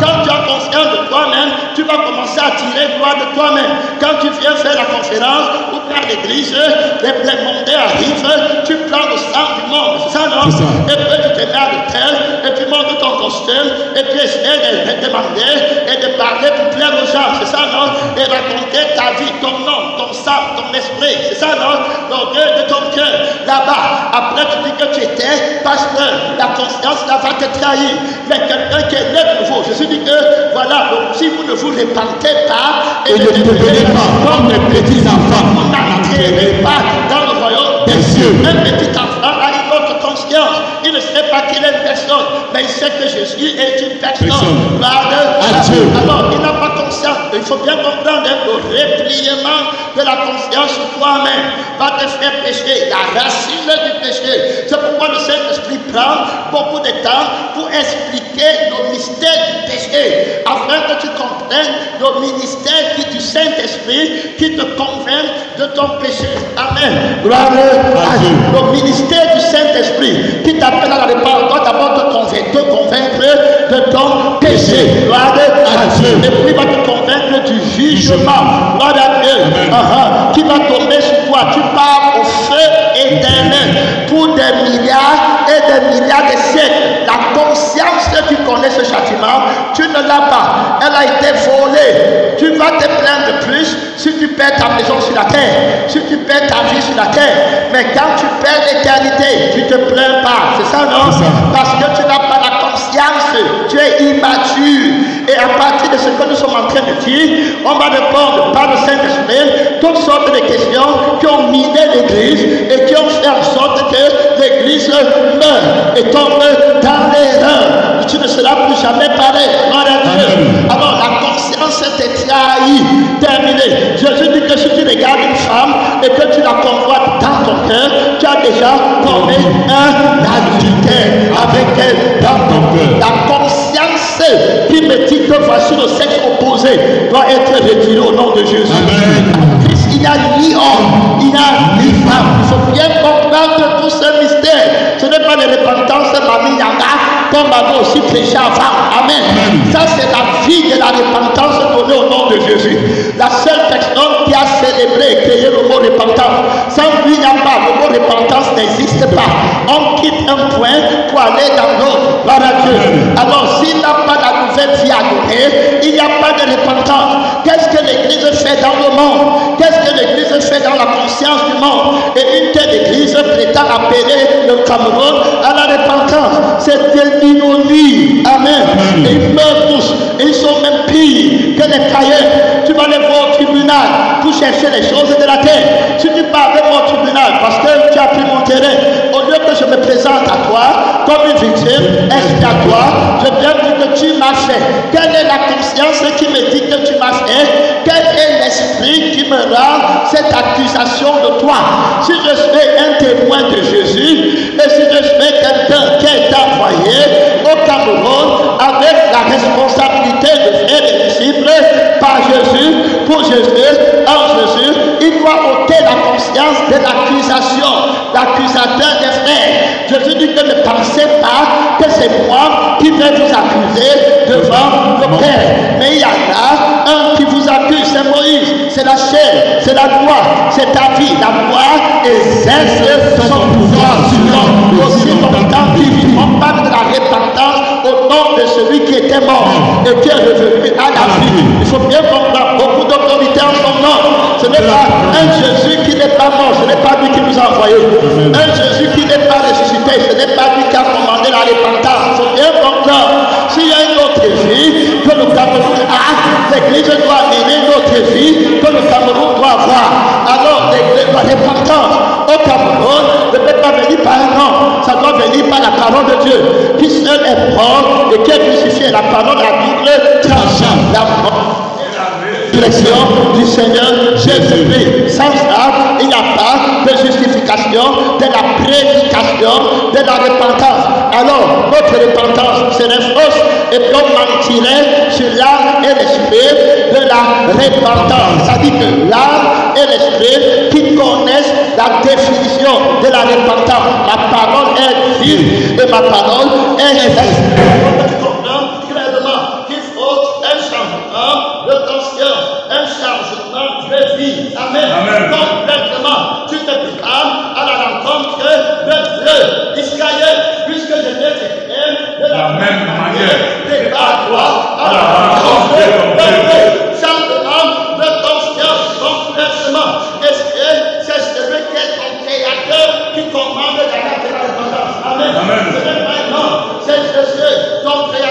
Quand tu as conscience de toi-même, tu vas commencer à tirer gloire de toi-même. Quand tu viens faire la conférence ou à l'église, les mondains arrivent, tu prends le sang du monde. C'est ça, non? C'est ça. Et puis tu te mets à l'hôtel, et tu montes ton costume, et tu essaies de demander et de parler pour plaire aux gens. C'est ça, non? Et raconter ta vie, ton nom, ton sang, ton esprit. C'est ça, non? L'orgueil de ton cœur. Là-bas, après tu dis que tu étais pasteur. La conscience là va te trahir. Mais quelqu'un qui est né de nouveau, Jésus dit que voilà, donc, si vous ne vous repentez pas Et ne devenez pas comme les petits enfants, vous n'entrerez pas dans le royaume des cieux. Un petit enfant a une autre conscience. Il ne sait pas qu'il est une personne, mais il sait que Jésus est une personne. Personne. Gloire À Dieu. Alors, il n'a pas conscience de Il faut bien comprendre le repliement de la conscience sur toi-même va te faire pécher, la racine du péché. C'est pourquoi le Saint-Esprit prend beaucoup de temps pour expliquer le mystère du péché, afin que tu comprennes le ministère du Saint-Esprit qui te convainc de ton péché. Amen. Gloire à Dieu. Le ministère du Saint-Esprit qui t'appelle à la repentance doit d'abord te convaincre de ton péché. Gloire à Dieu. Et puis il va te convaincre du jugement. Gloire à Dieu. Qui va tomber sur toi. Tu pars au feu éternel pour des milliards et des milliards de siècles. La conscience que tu connais ce châtiment, tu ne l'as pas. Elle a été volée. Tu vas te plaindre plus si tu perds ta maison sur la terre, si tu perds ta vie sur la terre. Mais quand tu perds l'éternité, tu ne te plains pas. C'est ça, non? Parce que tu n'as pas la conscience. Tu es immature. Et à partir de ce que nous sommes en train de dire, on va répondre par le Saint-Esprit toutes sortes de questions qui ont miné l'Église et qui ont fait en sorte que l'Église meurt et tombe dans l'erreur. Tu ne seras plus jamais pareil. Alors la conscience est trahie. Terminé. Jésus dit que si tu regardes une femme et que tu la convoites dans ton cœur, tu as déjà commis un adultère avec elle dans ton cœur. La conscience qui me dit que voici le sexe opposé doit être retirée au nom de Jésus. Il n'y a ni homme, il n'y a ni femme. Il faut bien comprendre tout ce mystère. Ce n'est pas de repentance, Mamie Yanga, comme avait aussi prêché avant. Amen. Ça, c'est la vie de la repentance donnée au nom de Jésus. La seule personne qui a célébré et créé le mot repentance. Sans lui, il n'y a pas. Le mot repentance n'existe pas. On quitte un point pour aller dans l'autre. Gloire à Dieu. Alors, s'il n'a pas la nouvelle vie à donner, il n'y a pas de repentance. Qu'est-ce que l'Église fait dans le monde? Qu'est-ce que l'Église fait dans la conscience du monde? Et une telle Église prétend appeler le Cameroun à la repentance. C'est de l'ironie. Amen. Et ils meurent tous. Et ils sont même pires que les païens. Tu vas les voir au tribunal pour chercher les choses de la terre. Si tu pars avec moi au tribunal parce que tu as pris mon terrain, au lieu que je me présente à toi comme une victime expiatoire, je viens dire que tu m'as fait. Quelle est la conscience qui me dit que tu m'as fait? Quel est l'esprit qui me rend cette accusation de toi? Si je suis un témoin de Jésus et si je suis quelqu'un qui a été envoyé au Cameroun avec la responsabilité de faire des disciples par Jésus, pour Jésus, en Jésus, il doit ôter la conscience de l'accusation, l'accusateur des frères. Jésus dit que ne pensez pas que c'est moi qui vais vous accuser devant le Père. Mais il y en a un qui vous accuse, c'est Moïse, c'est la chair, c'est la loi, c'est ta vie. La loi exerce son pouvoir sur l'homme. Aussi longtemps qu'on parle de la repentance au nom de celui qui était mort et qui est revenu à la vie. Il faut bien comprendre, beaucoup d'autorité en son nom. Ce n'est pas un Jésus qui n'est pas mort, ce n'est pas lui qui nous a envoyés. Un Jésus qui n'est pas ressuscité, ce n'est pas lui qui a commandé la repentance. Il faut bien comprendre, s'il y a une autre vie que le Cameroun a, l'Église doit mener une autre vie que le Cameroun doit avoir. Alors, la repentance au Cameroun ne peut pas venir par un homme, ça doit venir par la parole de Dieu, qui seul est mort et qui est crucifié. La parole à double tranchant. La direction du Seigneur Jésus-Christ. Sans ça, il n'y a pas de justification, de la prédication, de la repentance. Alors, notre repentance serait fausse et puis on mentirait sur l'âme et l'esprit de la repentance. Ça dit que l'âme et l'esprit qui connaissent la définition de la repentance. Ma parole est vive et ma parole est esprit. Amen. Amen. Complètement, tu te prépares à la rencontre de Dieu. Israël, puisque je t'ai fait de la même manière, prépare-toi à la rencontre de Dieu. Simplement, de conscience complètement. Est-ce que c'est celui qui est ton créateur qui commande la repentance? Amen. Amen. Ce n'est pas non, c'est Jésus, ton créateur.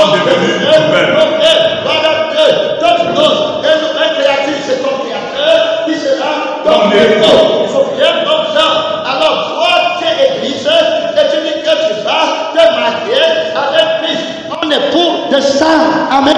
chose de Dieu. Ok, voilà Dieu. Toute chose est nouvelle créature, c'est ton créateur qui sera ton défaut. Il faut bien comme ça. Alors, toi, tu es église et tu dis que tu vas te marier avec Christ. On est pour de ça. Amen.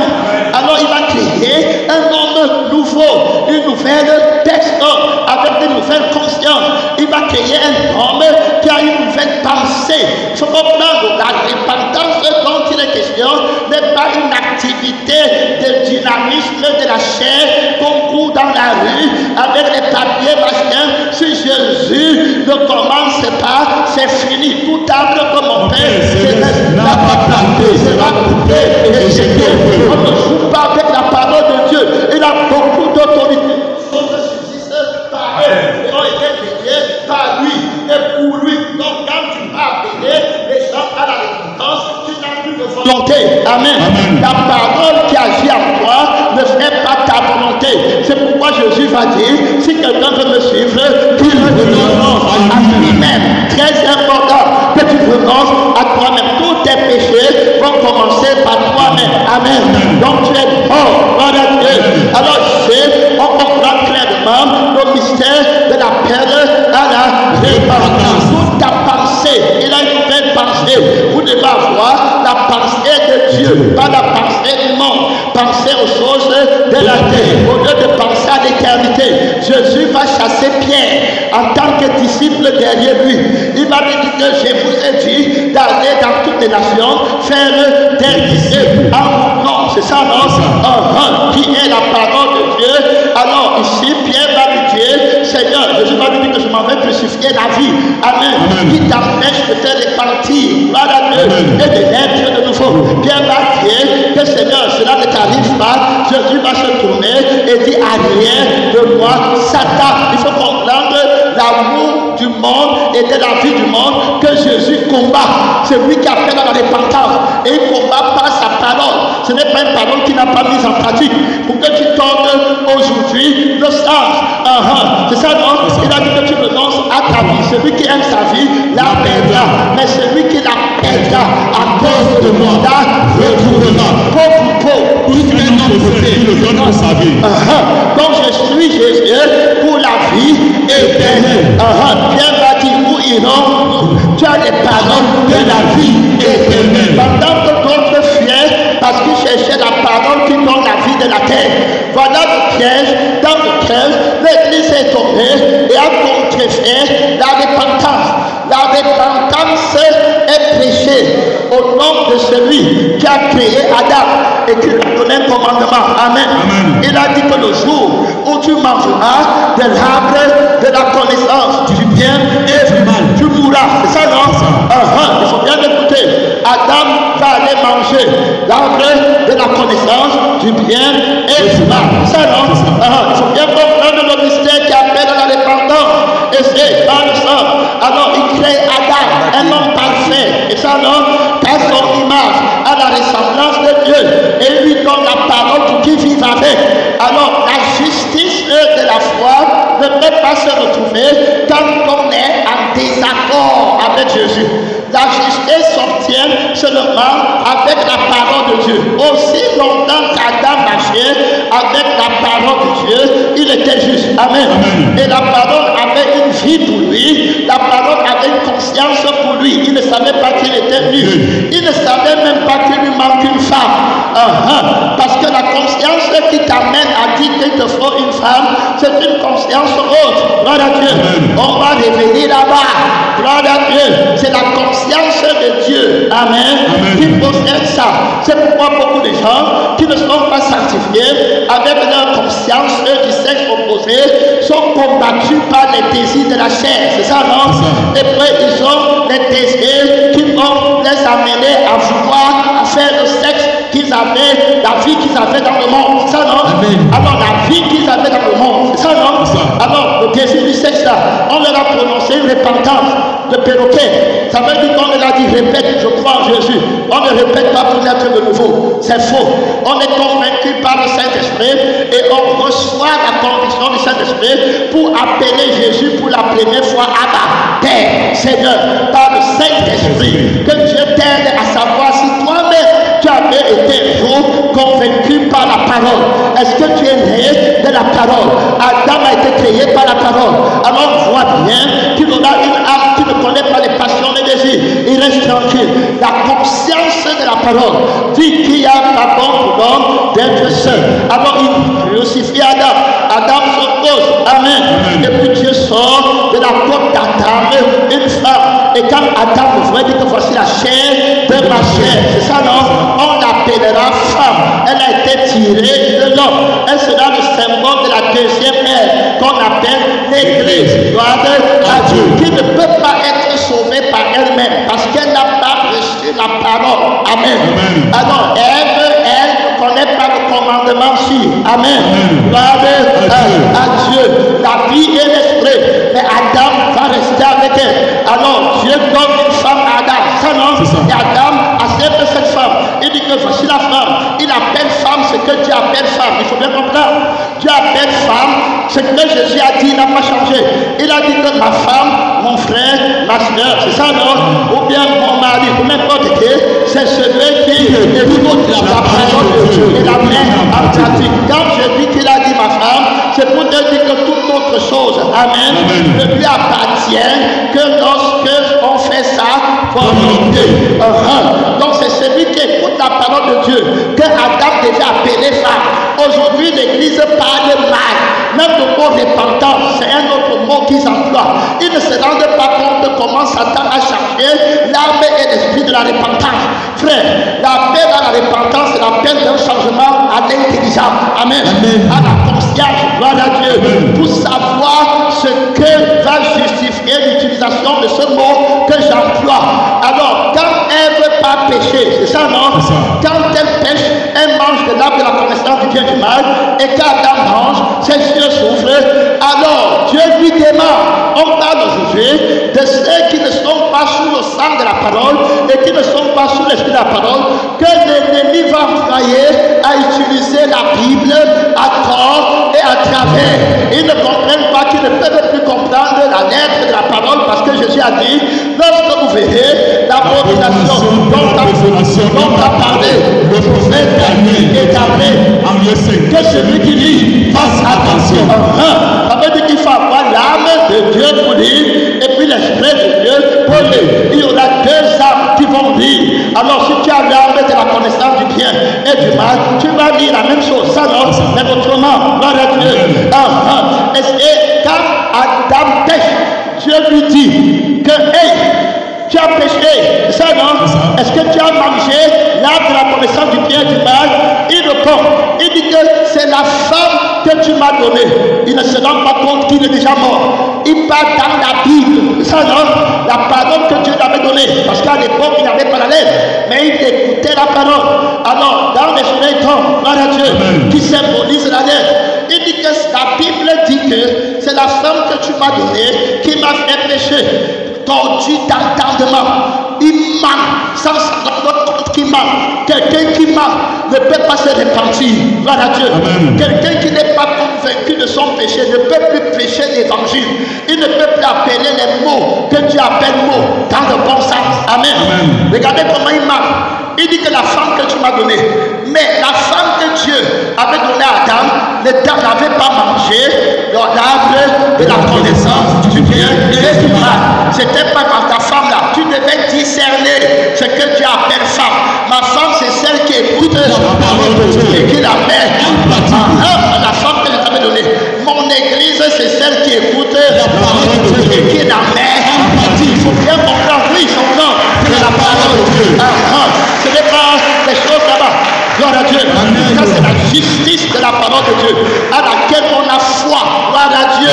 Alors, il va créer un homme nouveau, une nouvelle personne avec une nouvelle conscience. Il va créer un homme qui a une nouvelle pensée. Il faut comprendre, la repentance dont il est question n'est pas une activité de dynamisme de la chair qu'on court dans la rue avec les papiers machin. Si Jésus ne commence pas, c'est fini. Tout arbre comme mon père, n'a pas planté, sera coupé et jeté au feu. On ne joue pas avec la parole de Dieu. Il a beaucoup d'autorité. Les choses subsistent par eux. Ils ont été créés par lui et pour lui. Donc quand tu vas appeler les gens à la repentance, tu n'as plus de volonté. Amen. Amen. La parole qui agit en toi ne fait pas ta volonté. C'est pourquoi Jésus va dire, si quelqu'un veut me suivre, qu'il renonce à lui-même. Très important que tu renonces à toi-même. Tous tes péchés vont commencer par toi-même. Amen. Donc tu es mort. Voilà Dieu. Alors on comprend clairement le mystère de la perle à la repentance. Toute ta pensée, il a une nouvelle pensée. Vous devez avoir la pensée de Dieu, pas la pensée du monde. Pensez aux choses de la terre, au lieu de penser à l'éternité. Jésus va chasser Pierre en tant que disciple derrière lui. Il va lui dire que je vous ai dit d'aller dans toutes les nations faire des disciples en mon nom. C'est ça, non? Qui est la parole de Dieu. Alors ici, Pierre va lui dire, Seigneur, Jésus va lui dire que je m'en vais crucifier la vie. Amen. Qui t'empêche de te repentir. Voilà Dieu. Et de naître de nouveau. Pierre va dire que Seigneur, cela ne t'arrive pas. Jésus va se tourner et dire, arrière de moi, Satan. Il faut comprendre l'amour du monde et de la vie du monde que Jésus combat. C'est lui qui appelle à la repentance. Et il combat par sa parole. Ce n'est pas une parole qu'il n'a pas mise en pratique. Pour que tu tombes aujourd'hui le sens. C'est ça, non? Il a dit que tu renonces à ta vie. Celui qui aime sa vie la perdra. Mais celui qui la perdra à cause de moi la retrouvera. Pauvre. Tout ce qu'un homme possède, il le donne pour sa vie. Donc je suis Jésus pour la vie éternelle. Pierre va dire, où irons-nous? Tu as les paroles de la vie éternelle. Pendant que d'autres fuyaient parce qu'ils cherchaient la parole qui donne la vie de la terre. Voilà le piège dans lequel l'Église est tombée et a contrefait la repentance. La repentance est prêchée au nom de celui qui a créé Adam et qui lui a donné un commandement. Amen. Il a dit que le jour où tu mangeras de l'arbre de la connaissance du bien et du mal, tu mourras. C'est ça, non? Il faut bien écouter. Adam va aller manger l'arbre de la connaissance du bien et du mal. C'est ça, non? Il faut bien comprendre le mystère qui appelle à la repentance. Et c'est dans le sang. Alors il crée Adam, un homme parfait. Et ça, non? Qu'à son image, à la ressemblance de Dieu. Et il lui donne la parole pour qu'il vive avec. Alors la justice de la foi ne peut pas se retrouver quand on est en désaccord avec Jésus. La justice s'obtient seulement avec la parole de Dieu. Aussi longtemps qu'Adam marchait avec la parole de Dieu, il était juste. Amen. Et la parole avait une vie pour lui. La parole avait une conscience pour lui. Il ne savait pas qu'il était nu. Il ne savait même pas qu'il lui manque une femme. Parce que la conscience qui t'amène à dire qu'il te faut une femme, c'est une conscience haute. Gloire à Dieu. On va revenir là-bas. Gloire à Dieu. C'est la conscience de Dieu. Amen. Qui possède ça. C'est pourquoi beaucoup de gens qui ne sont pas sanctifiés avec leur conscience du sexe opposé sont combattus par les désirs de la chair. C'est ça, non? Et puis ils ont les désirs qui vont les amener à vouloir faire le sexe qu'ils avaient, la vie qu'ils avaient dans le monde. C'est ça, non? Alors la vie qu'ils avaient dans le monde. C'est ça, non? Alors le désir du sexe là, on leur a prononcé une repentance de perroquet. Ça veut dire qu'on leur a dit répète, je crois en Jésus. On ne répète pas pour naître de nouveau. C'est faux. On est convaincu par le Saint-Esprit et on reçoit la conviction du Saint-Esprit pour appeler Jésus pour la première fois Abba, Père, Seigneur, par le Saint-Esprit. Que Dieu t'aide à savoir si toi-même tu avais La conscience de la parole dit qu'il y a pas bon pour l'homme d'être seul. Alors il crucifie Adam. Adam s'oppose. Amen. Et puis Dieu sort de la côte d'Adam une femme. Et quand Adam le voit, il dit que voici la chair de ma chair. C'est ça, non? On l'appellera femme. Elle a été tirée de l'homme. Elle sera le symbole de la deuxième ère qu'on appelle l'Église. Gloire à Dieu. Qui ne peut pas être sauvée par elle-même parce qu'elle n'a pas reçu la parole. Amen. Alors, elle ne connaît pas le commandement sûr. Amen. Gloire à Dieu. La vie est l'esprit. Mais Adam va rester avec elle. Alors, Dieu donne une femme à Adam. Ça, non? Et Adam accepte cette femme. Il dit que voici la femme. Il appelle femme ce que Dieu appelle femme. Il faut bien comprendre. Dieu appelle femme ce que Jésus a dit, il n'a pas changé. Il a dit que ma femme, mon frère, ma soeur, c'est ça, non? Ou bien mon mari, ou n'importe qui, c'est celui qui écoute la parole de Dieu et la met en pratique. Quand je dis qu'il a dit ma femme, c'est pour te dire que toute autre chose, amen, ne lui appartient que lorsque on fait sa volonté. Donc c'est celui qui écoute la parole de Dieu que Adam devait appeler femme. Aujourd'hui, l'Église parle mal. Même le mot repentance, c'est un autre mot qu'ils emploient. Ils ne se rendent pas compte de comment Satan a chargé l'âme et l'esprit de la repentance. Frère, l'appel à la repentance, c'est l'appel d'un changement à l'intelligence. Amen. À la conscience, gloire à Dieu. Pour savoir ce que va justifier l'utilisation de ce mot que j'emploie. Alors, quand elle ne veut pas pécher, c'est ça, non? Quand elle pêche, elle mange de l'arbre de la connaissance du bien et du mal. Et quand elle mange, ses yeux souffrent. Alors, Dieu lui demande. On parle aujourd'hui de ceux qui ne sont pas sous le sang de la parole et qui ne sont pas sous l'esprit de la parole, que l'ennemi va employer à utiliser la Bible à tort et à travers. Ils ne comprennent pas qu'ils ne peuvent plus comprendre la lettre de la parole parce que Jésus a dit, lorsque vous verrez l'abomination dont a parlé le prophète Daniel est appelé, que celui qui lit fasse attention. Ça veut dire qu'il faut avoir l'âme de Dieu pour lire et puis l'esprit de Dieu pour lire. Il y aura deux âmes qui vont lire. Alors si tu as l'âme de la connaissance du bien et du mal, tu vas lire la même chose. Ça non, mais autrement, gloire à Dieu. Et quand Adam pêche, Dieu lui dit que hey, tu as péché, ça non? Est-ce que tu as mangé l'arbre de la connaissance du bien et du mal? Il répond, il dit que c'est la femme que tu m'as donnée. Il ne se rend pas compte qu'il est déjà mort. Il part dans la Bible, ça non? La parole que Dieu lui avait donnée, parce qu'à l'époque il n'avait pas la lettre, mais il écoutait la parole. Alors dans les soleils tombent, gloire à Dieu, qui symbolise la lettre. Il dit que la Bible dit que c'est la femme que tu m'as donnée qui m'a fait pécher. Tordu d'entendement, il manque sans savoir compte qui manque. Quelqu'un qui manque ne peut pas se repentir. Gloire à Dieu. Quelqu'un qui n'est pas convaincu de son péché ne peut plus prêcher l'évangile. Il ne peut plus appeler les mots que Dieu appelle mots dans le bon sens. Amen. Regardez comment il manque. Il dit que la femme que tu m'as donnée, mais la femme que Dieu avait donnée à Adam, n'avait pas mangé l'arbre de la connaissance du bien et du mal. C'était pas par ta femme là. Tu devais discerner ce que Dieu appelle femme. Ma femme, c'est celle qui écoute la parole de Dieu et qui la met en pratique. La femme que je t'avais donnée. Mon église, c'est celle qui écoute la parole de Dieu et qui la met en pratique. Il faut bien comprendre, oui, ils sont blancs. C'est la parole de Dieu. Ce n'est pas des choses là-bas. Gloire à Dieu. Ça, c'est la justice de la parole de Dieu à laquelle on a foi. Gloire à Dieu.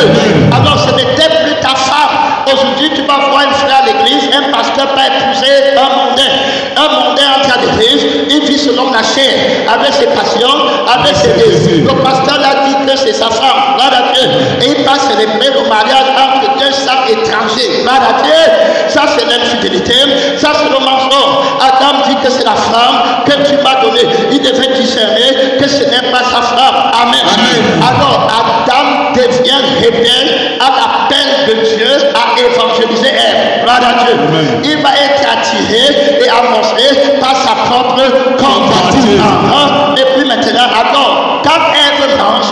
Alors, ce n'était plus ta femme. Aujourd'hui, tu vas voir un frère à l'église, un pasteur va épouser un mondain. Un mondain entre à l'église, il vit selon la chair, avec ses passions, avec ses désirs. Le pasteur a dit que c'est sa femme. Gloire à Dieu. Et il va célébrer le mariage entre deux sangs étrangers. Gloire à Dieu. Ça, c'est l'infidélité. Ça, c'est le mensonge. Adam dit que c'est la femme que tu m'as donnée. Il devait discerner que ce n'est pas sa femme. Amen. Alors, Adam devient rebelle à l'appel de Dieu à évangéliser Ève. Gloire à Dieu. Il va être attiré et avancé par sa propre convoitise. Et puis maintenant, alors, quand Ève mange,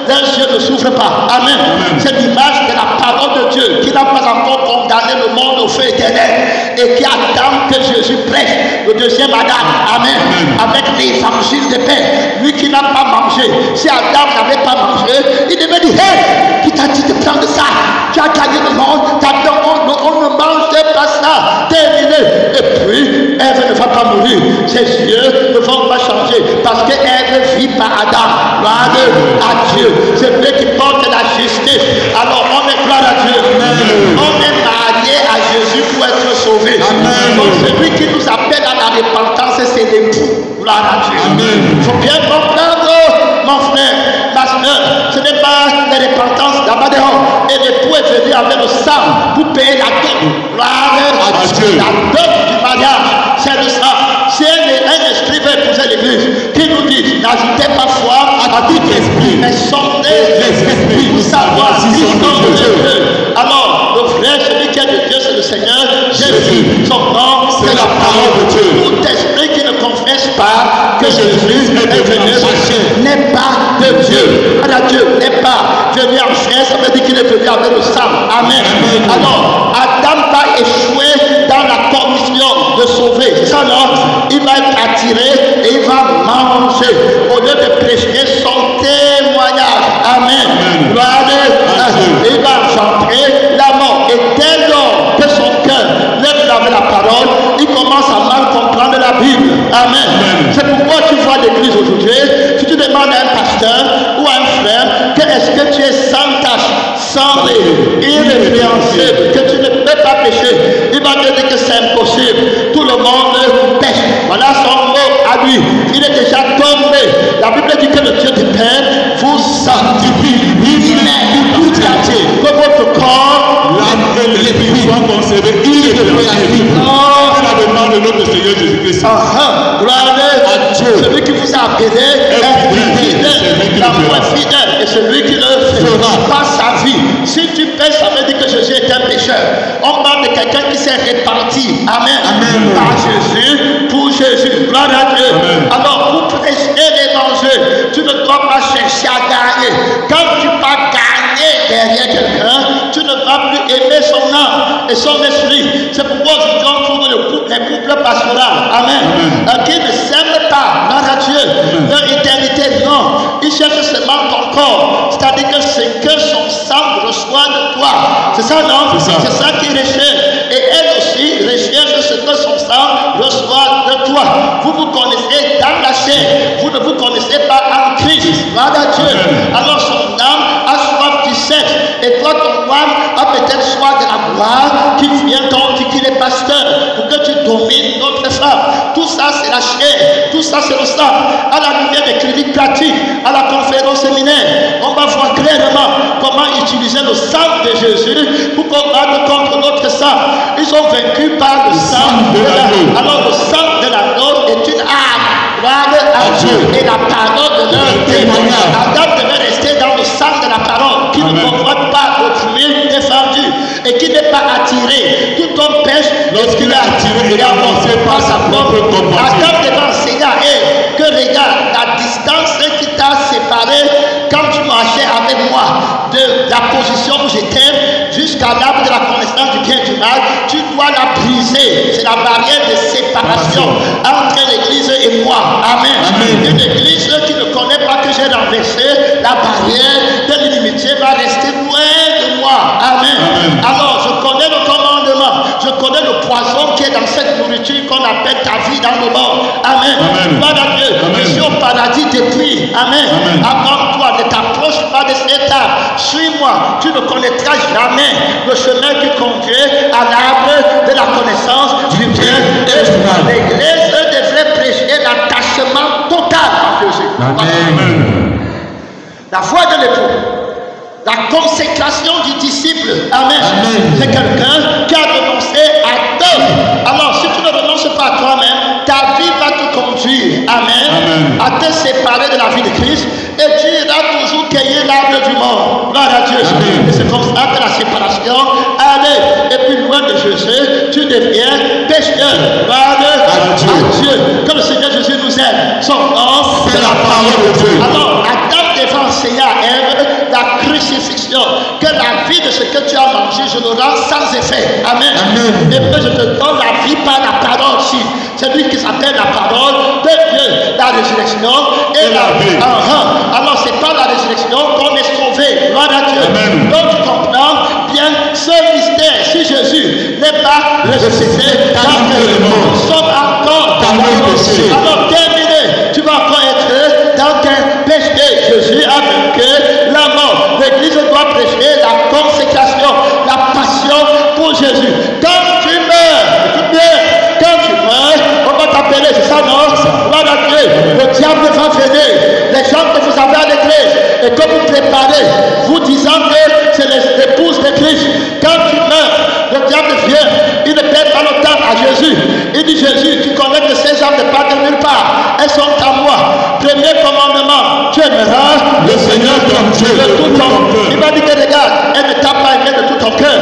leurs yeux ne souffrent pas. Amen. C'est l'image de la parole de Dieu qui n'a pas encore condamné condamner le monde au feu éternel et qui attend que Jésus prêche le deuxième Adam. Amen. Avec l'évangile de paix. Lui qui n'a pas mangé. Si Adam n'avait pas mangé, il devait dire, hey, qui t'a dit de prendre ça? Tu as gagné le monde, on ne mangeait pas ça. Terminé. Et puis, Ève ne va pas mourir. Ses yeux ne vont pas changer parce que Ève vit par Adam. Gloire à Dieu. C'est lui qui porte la justice. Alors, on est gloire à Dieu. Amen. On est marié à Jésus pour être sauvé. Amen. Donc, celui qui nous appelle à la repentance, c'est l'époux. Gloire à Dieu. Amen. Il faut bien comprendre, mon frère, ma soeur, ce n'est pas la repentance d'abord dehors. Et l'époux est venu avec le sang pour payer la dot. Gloire à Dieu. La dot du mariage, c'est le sang. Si un esprit veut épouser l'église, qui nous dit, n'ajoutez pas foi à tout esprit, mais sondez les esprits pour savoir si sont de Dieu. Alors, le vrai, celui qui est de Dieu, c'est le Seigneur Jésus. Son nom, c'est la parole de Dieu. Tout esprit qui ne confesse pas que Jésus est venu n'est pas de Dieu. Alors, Dieu n'est pas venu en chair, ça veut dire qu'il est venu avec le sang. Amen. Alors, Adam va échouer dans la commission de sauver. C'est ça, non? Il va être attiré et il va manger au lieu de prêcher son témoignage. Amen. Gloire à Dieu. Il va engendrer la mort. Et dès lors que son cœur lève avec la parole, il commence à mal comprendre la Bible. Amen. C'est pourquoi tu vois l'église aujourd'hui. Si tu demandes à un pasteur ou à un frère que est-ce que tu es sans tâche, sans irrépréhensible, que tu ne peux pas pécher, il va te dire que c'est impossible. Tout le monde pêche. Voilà son mot à lui. Il est déjà tombé. La Bible dit que le Dieu du Père vous sanctifie. Il est tout entier. Que votre corps, l'âme et l'esprit soient conservés irrépréhensibles. C'est la demande de notre Seigneur Jésus-Christ. Gloire à Dieu. Celui qui vous a appelé est fidèle. L'amour est fidèle. Et celui qui le fera par sa vie. Si tu pêches, ça veut dire que Jésus est un pécheur. On parle de quelqu'un qui s'est réparti. Amen. Amen. Par Jésus, pour Jésus. Gloire à Dieu. Amen. Alors, pour prêcher l'évangile, tu ne dois pas chercher à gagner. Quand tu vas gagner derrière quelqu'un, tu ne vas plus aimer son âme et son esprit. C'est pourquoi aujourd'hui on trouve les couples pastoraux. Amen. Qui ne s'aiment pas. Gloire à Dieu. Leur éternité, non. Ils cherchent seulement ton corps. C'est-à-dire que c'est que son sang reçoit de toi. C'est ça, non? C'est ça qu'ils recherchent. Et elle aussi recherche ce que son sang reçoit de toi. Vous vous connaissez dans la chair. Vous ne vous connaissez pas en Christ. Gloire à Dieu. Alors son âme a soif du sexe. Et toi, ton âme a peut-être soif de la gloire qui vient quand on dit qu'il est pasteur. Pour que tu domines notre femme. Tout ça, c'est la chair. Tout ça, c'est le sang. À la lumière des critiques pratiques, à la conférence séminaire, on va voir clairement comment utiliser le sang de Jésus pour combattre contre notre sang. Ils sont vaincus par le sang de l'agneau. Alors le sang de l'agneau est une arme. Gloire à Dieu. Et la parole de leur témoignage. Adam devait rester dans le sang de la parole qui ne convoite pas l'autrui défendu et qui n'est pas attiré. Tout homme pêche lorsqu'il est attiré et avancé par sa propre convoitise. Adam devait enseigner à Ève que regarde la distance qui t'a séparé quand tu marchais avec moi de la position où j'étais jusqu'à l'arbre de la connaissance du bien et du mal. Tu dois la briser. C'est la barrière de séparation entre l'église et moi. Amen. Amen. Une église qui ne connaît pas que j'ai renversé la barrière de l'inimitié va rester loin de moi. Amen. Amen. Alors, je connais le commandement. Je connais le poison qui est dans cette nourriture qu'on appelle ta vie dans le monde. Amen. Gloire à Dieu. Je suis au paradis depuis. Amen. Avant toi, ne t'approche pas de cette arbre. Suis-moi. Tu ne connaîtras jamais le chemin qui conduit à l'arbre de la connaissance du bien et du mal. L'église devrait prêcher l'attachement total à Jésus. Amen. La foi de l'époux. La consécration du disciple. Amen. C'est quelqu'un qui a renoncé à Dieu. Alors, si tu ne renonces pas à toi-même, ta vie va te conduire. Amen. À te séparer de la vie de Christ. Et tu iras toujours cueillir l'arbre du monde. Gloire à Dieu. Et c'est comme ça que la séparation allait. Et puis, loin de Jésus, tu deviens pécheur. Gloire à Dieu. Que le Seigneur Jésus nous aide. Son nom, c'est la parole de Dieu. Alors, Adam devait enseigner à Ève la crucifixion crucifixion, que la vie de ce que tu as mangé, je le rends sans effet. Amen. Amen. Et que je te donne la vie par la parole aussi. C'est lui qui s'appelle la parole de Dieu, la résurrection et la vie. Alors c'est par la résurrection qu'on est sauvé. Gloire à Dieu. Amen. Donc tu comprends bien ce mystère. Si Jésus n'est pas ressuscité, nous sommes encore dans le péché. Alors terminé, tu vas encore être dans un péché. Jésus a vaincu la mort. L'Église doit prêcher la consécration, la passion pour Jésus. Quand tu meurs, écoute bien, quand tu meurs, on va t'appeler, c'est ça non? Gloire à Dieu. Le diable va venir. Les gens que vous avez à l'église et que vous préparez, vous disant que c'est l'épouse de Christ. Quand tu meurs, le diable vient, il ne perd pas le temps à Jésus. Il dit Jésus, tu connais que ces âmes ne partent de nulle part. Elles sont à moi. Premier commandement, tu aimeras le Seigneur ton Dieu de tout ton cœur. Il m'a dit que regarde, elle ne t'a pas aimé de tout ton cœur.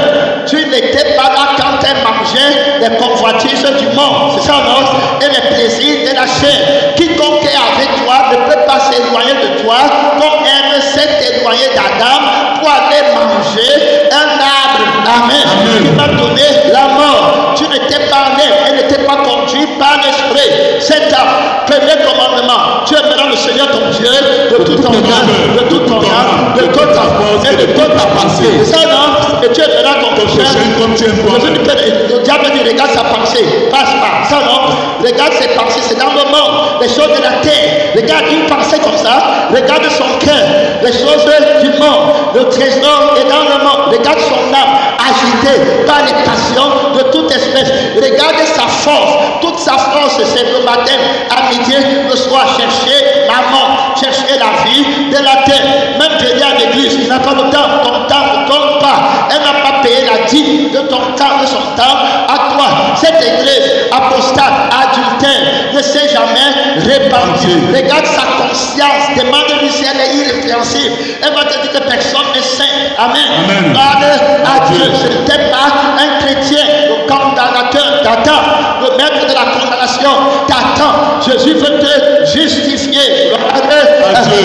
Tu n'étais pas là quand elle mangeait les convoitises du monde. C'est ça non? Et les plaisirs de la chair. Quiconque est avec toi ne peut pas s'éloigner de toi comme elle s'est éloignée d'Adam pour aller manger un arbre. Amen. Amen. Il m'a donné la mort. Tu n'étais pas né, elle n'était pas conduite par l'esprit. C'est un premier commandement. Tu aimeras le Seigneur ton Dieu de tout ton cœur, de toute ton âme, de toute ta force et de toute ta pensée. C'est ça non? Et tu aimeras ton frère comme tu aimes toi-même. Le diable dit regarde sa pensée, passe pas. Ça non? Regarde ses pensées, c'est dans le monde, les choses de la terre. Regarde une pensée comme ça, regarde son cœur, les choses du monde, le trésor est dans le monde. Regarde son âme agitée par les passions de toute espèce. Regarde sa force, toute sa force, c'est le matin, à midi, le soir, chercher maman, chercher la vie de la terre. Même venir à l'église, il n'a pas le temps, ton temps ne compte pas. Elle n'a pas payé la dîme de ton temps, de son temps à toi. Cette église apostate, adultère, ne s'est jamais répandue. Regarde sa conscience, demande-lui si elle est irrépréhensible. Elle va te dire que personne n'est saint. Amen. Garde à Dieu. Ce n'était pas un chrétien, le condamnateur t'attend, le maître de la condamnation t'attend. Jésus veut te justifier.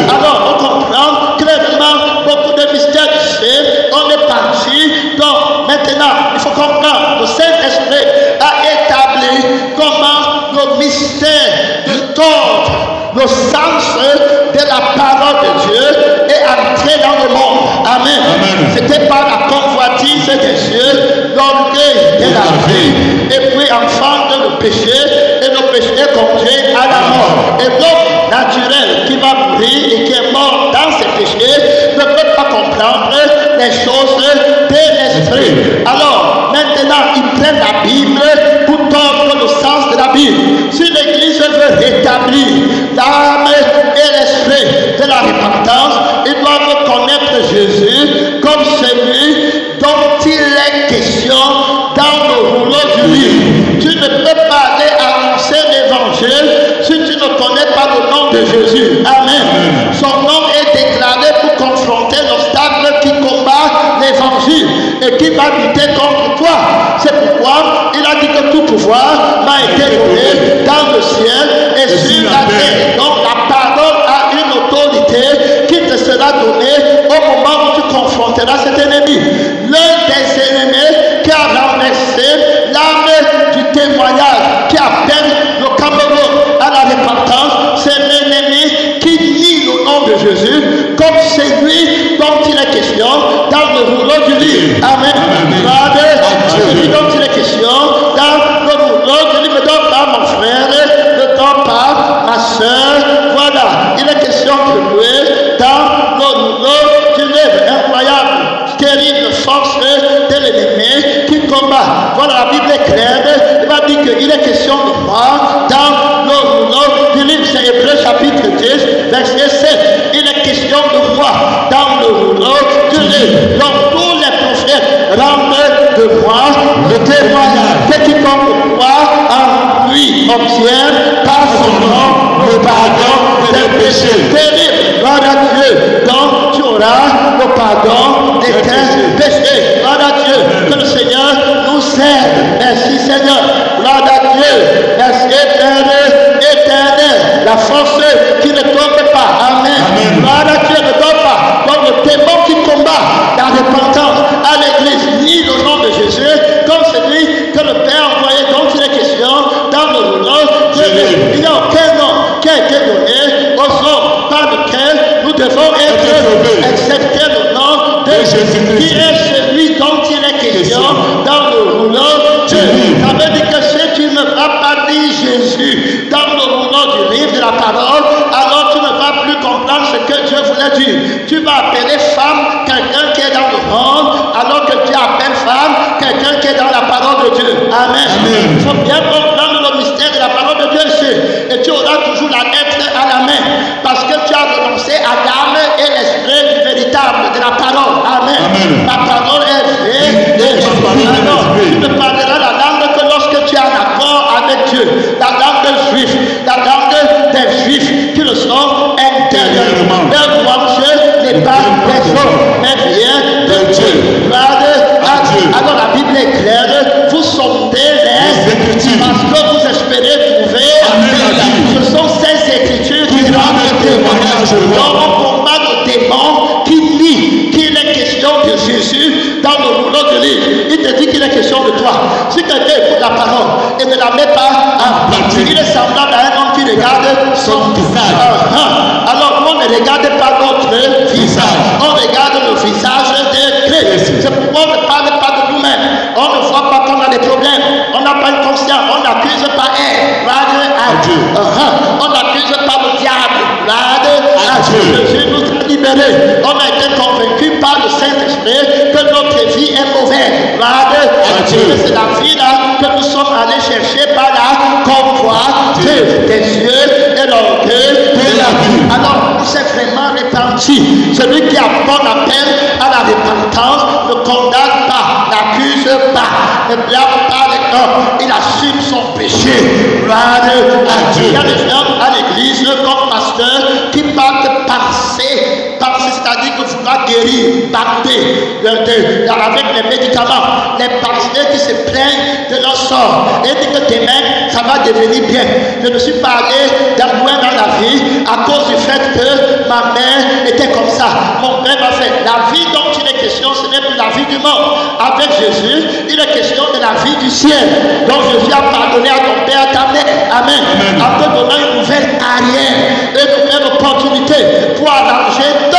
Alors on comprend clairement beaucoup de mystères ici. On est parti. Donc maintenant, il faut comprendre, le Saint-Esprit a établi comment le mystère du tort, le sens de la parole de Dieu est entré dans le monde. Amen. C'était par la convoitise des yeux, l'orgueil de la vie, et puis enfant de le péché, et le péché conduit à la mort. Et l'homme naturel qui va mourir et qui est mort dans ses péchés ne peut pas comprendre les choses de l'esprit. Alors, maintenant, ils prennent la Bible pour tordre le sens de la Bible. Si l'Église veut rétablir l'âme et l'esprit de la repentance, ils doivent connaître Jésus comme celui dont il est question dans le rouleau du livre. Tu ne peux pas aller annoncer l'évangile si tu ne connais pas le nom de Jésus. Amen. Son nom est déclaré pour confronter l'obstacle qui combat l'évangile et qui va lutter contre toi. C'est pourquoi il a dit que tout pouvoir m'a été donné dans le ciel et sur la terre. Donc la parole a une autorité qui te sera donnée au moment où tu confronteras cet ennemi. L'un des ennemis qui a renversé l'âme du témoignage, qui appelle le Cameroun à la repentance, c'est l'ennemi qui nie le nom de Jésus comme c'est lui dont il est question dans le rouleau du livre. Amen. Celui dont il est question dans le rouleau du livre. Ne donne pas mon frère, ne donne pas ma soeur. Voilà, il est question de lui dans le rouleau du livre. Incroyable, terrible force de l'ennemi qui combat. Voilà, la Bible est claire. Il va dire qu'il est question de moi dans le rouleau du livre. C'est Hébreux chapitre 10, verset 7. Il est question de moi dans le rouleau du livre. Donc tous les prophètes rendent de moi le témoignage que quiconque croit en lui obtient par son nom le pardon des péchés. Terrible, gloire à Dieu. Donc tu auras le pardon des péchés. Gloire à Dieu. Que le Seigneur nous aide. Merci Seigneur. Gloire à Dieu. Merci éternel, éternel. La force qui ne tombe pas. Amen. Gloire à Dieu ne tombe pas. Donc le démon qui combat été donné aux hommes par lequel nous devons être acceptés le nom de Jésus, qui est celui dont il est question dans le rouleau du livre. Ça veut dire que si tu ne vas pas dire Jésus dans le rouleau du livre de la parole, alors tu ne vas plus comprendre ce que Dieu voulait dire. Tu vas appeler femme quelqu'un qui est dans le monde, alors que tu appelles femme quelqu'un qui est dans la parole de Dieu. Amen. Il faut bien comprendre le mystère de la parole de Dieu ici. Et tu auras toujours la lettre à la main, parce que tu as renoncé à l'âme et l'esprit du véritable de la parole. Amen. La parole est vraie et alors tu ne parleras la langue que lorsque tu es en accord avec Dieu. La langue juive, la langue des juifs qui le sont intérieurement. Leur louange n'est pas des hommes, mais vient de Dieu. Gloire à Dieu. Alors la Bible est claire, vous sondez les Écritures parce que vous espérez trouver. Ce sont ces Écritures qui rendent témoignage. Donc on combat le démon qui nie qu'il est question de Jésus dans le rouleau de livre. Il te dit qu'il est question de toi. Si quelqu'un écoute la parole et ne la met pas en pratique, il est semblable à un homme qui regarde son visage. Alors on ne regarde pas notre visage, on regarde le visage de Christ. C'est pourquoi on ne parle pas de nous-mêmes. On ne voit pas qu'on a des problèmes. On n'a pas une conscience. On n'accuse pas elle. Gloire à Dieu. On n'accuse pas le diable. Gloire à Dieu. Jésus nous a libérés. On a été convaincus par le Saint-Esprit que notre vie est mauvaise. Gloire à Dieu. C'est la vie là que nous sommes allés chercher par la convoitise des yeux et l'orgueil de la vie. Alors, c'est vraiment repenti. Celui qui apporte appel à la repentance ne condamne pas, n'accuse pas, ne blâme pas les hommes. Il assume son péché. Gloire à Dieu. Il y a des gens à l'église comme pasteur qui partent penser, c'est-à-dire que vouloir guérir, pacter avec les médicaments, les pasteurs qui se plaignent de leur sort et disent que demain ça va devenir bien. Je ne suis pas allé loin dans la vie à cause du fait que ma mère était comme ça, mon père m'a fait. La vie dont il est question, ce n'est plus la vie du monde. Avec Jésus, il est question de la vie du ciel. Donc Jésus a pardonné à ton père, à ta mère. Amen. En te donnant une nouvelle arrière, une nouvelle opportunité pour arranger tout.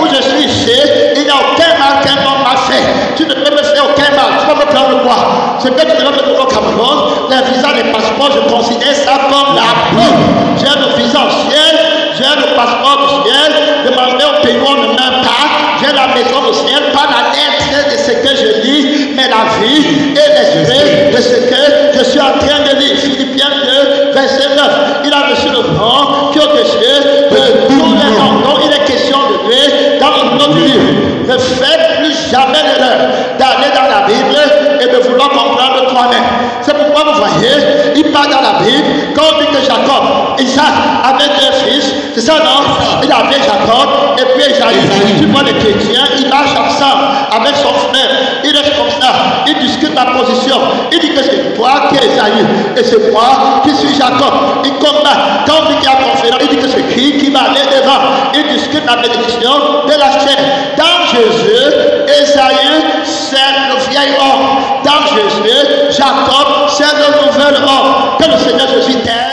Où je suis ici, il n'y a aucun mal qu'un homme a fait. Tu ne peux me faire aucun mal. Tu peux me prendre quoi? Ce que tu devrais me donner au Cameroun, les visas, les passeports, je considère ça comme la preuve. J'ai le visa au ciel, j'ai le passeport au ciel, demander au pays où on ne meurt pas, j'ai la maison au ciel, pas la lettre de ce que je lis, mais la vie et l'esprit de ce que je suis en train de lire. Philippiens 2, verset 9. Il a reçu le nom qui est au-dessus de tous les noms. Donc il est question de lui dans notre livre. Ne faites plus jamais l'erreur d'aller dans la Bible et de vouloir comprendre toi-même. C'est pourquoi vous voyez, il parle dans la Bible, quand on dit que Jacob, Isaac avait deux fils, c'est ça non? Il avait Jacob et puis Esaü. Tu vois les chrétiens, ils marchent ensemble avec son frère. Il reste comme ça, il discute la position. Il dit que c'est toi qui es Esaü et c'est moi qui suis Jacob. Il combat. Quand on dit qu'il y a conférence, il dit que c'est qui va aller devant. Il discute la bénédiction de la chair. Dans Jésus, Esaü, c'est le vieil homme. Dans Jésus, Jacob, c'est le nouvel homme. Que le Seigneur Jésus t'aide.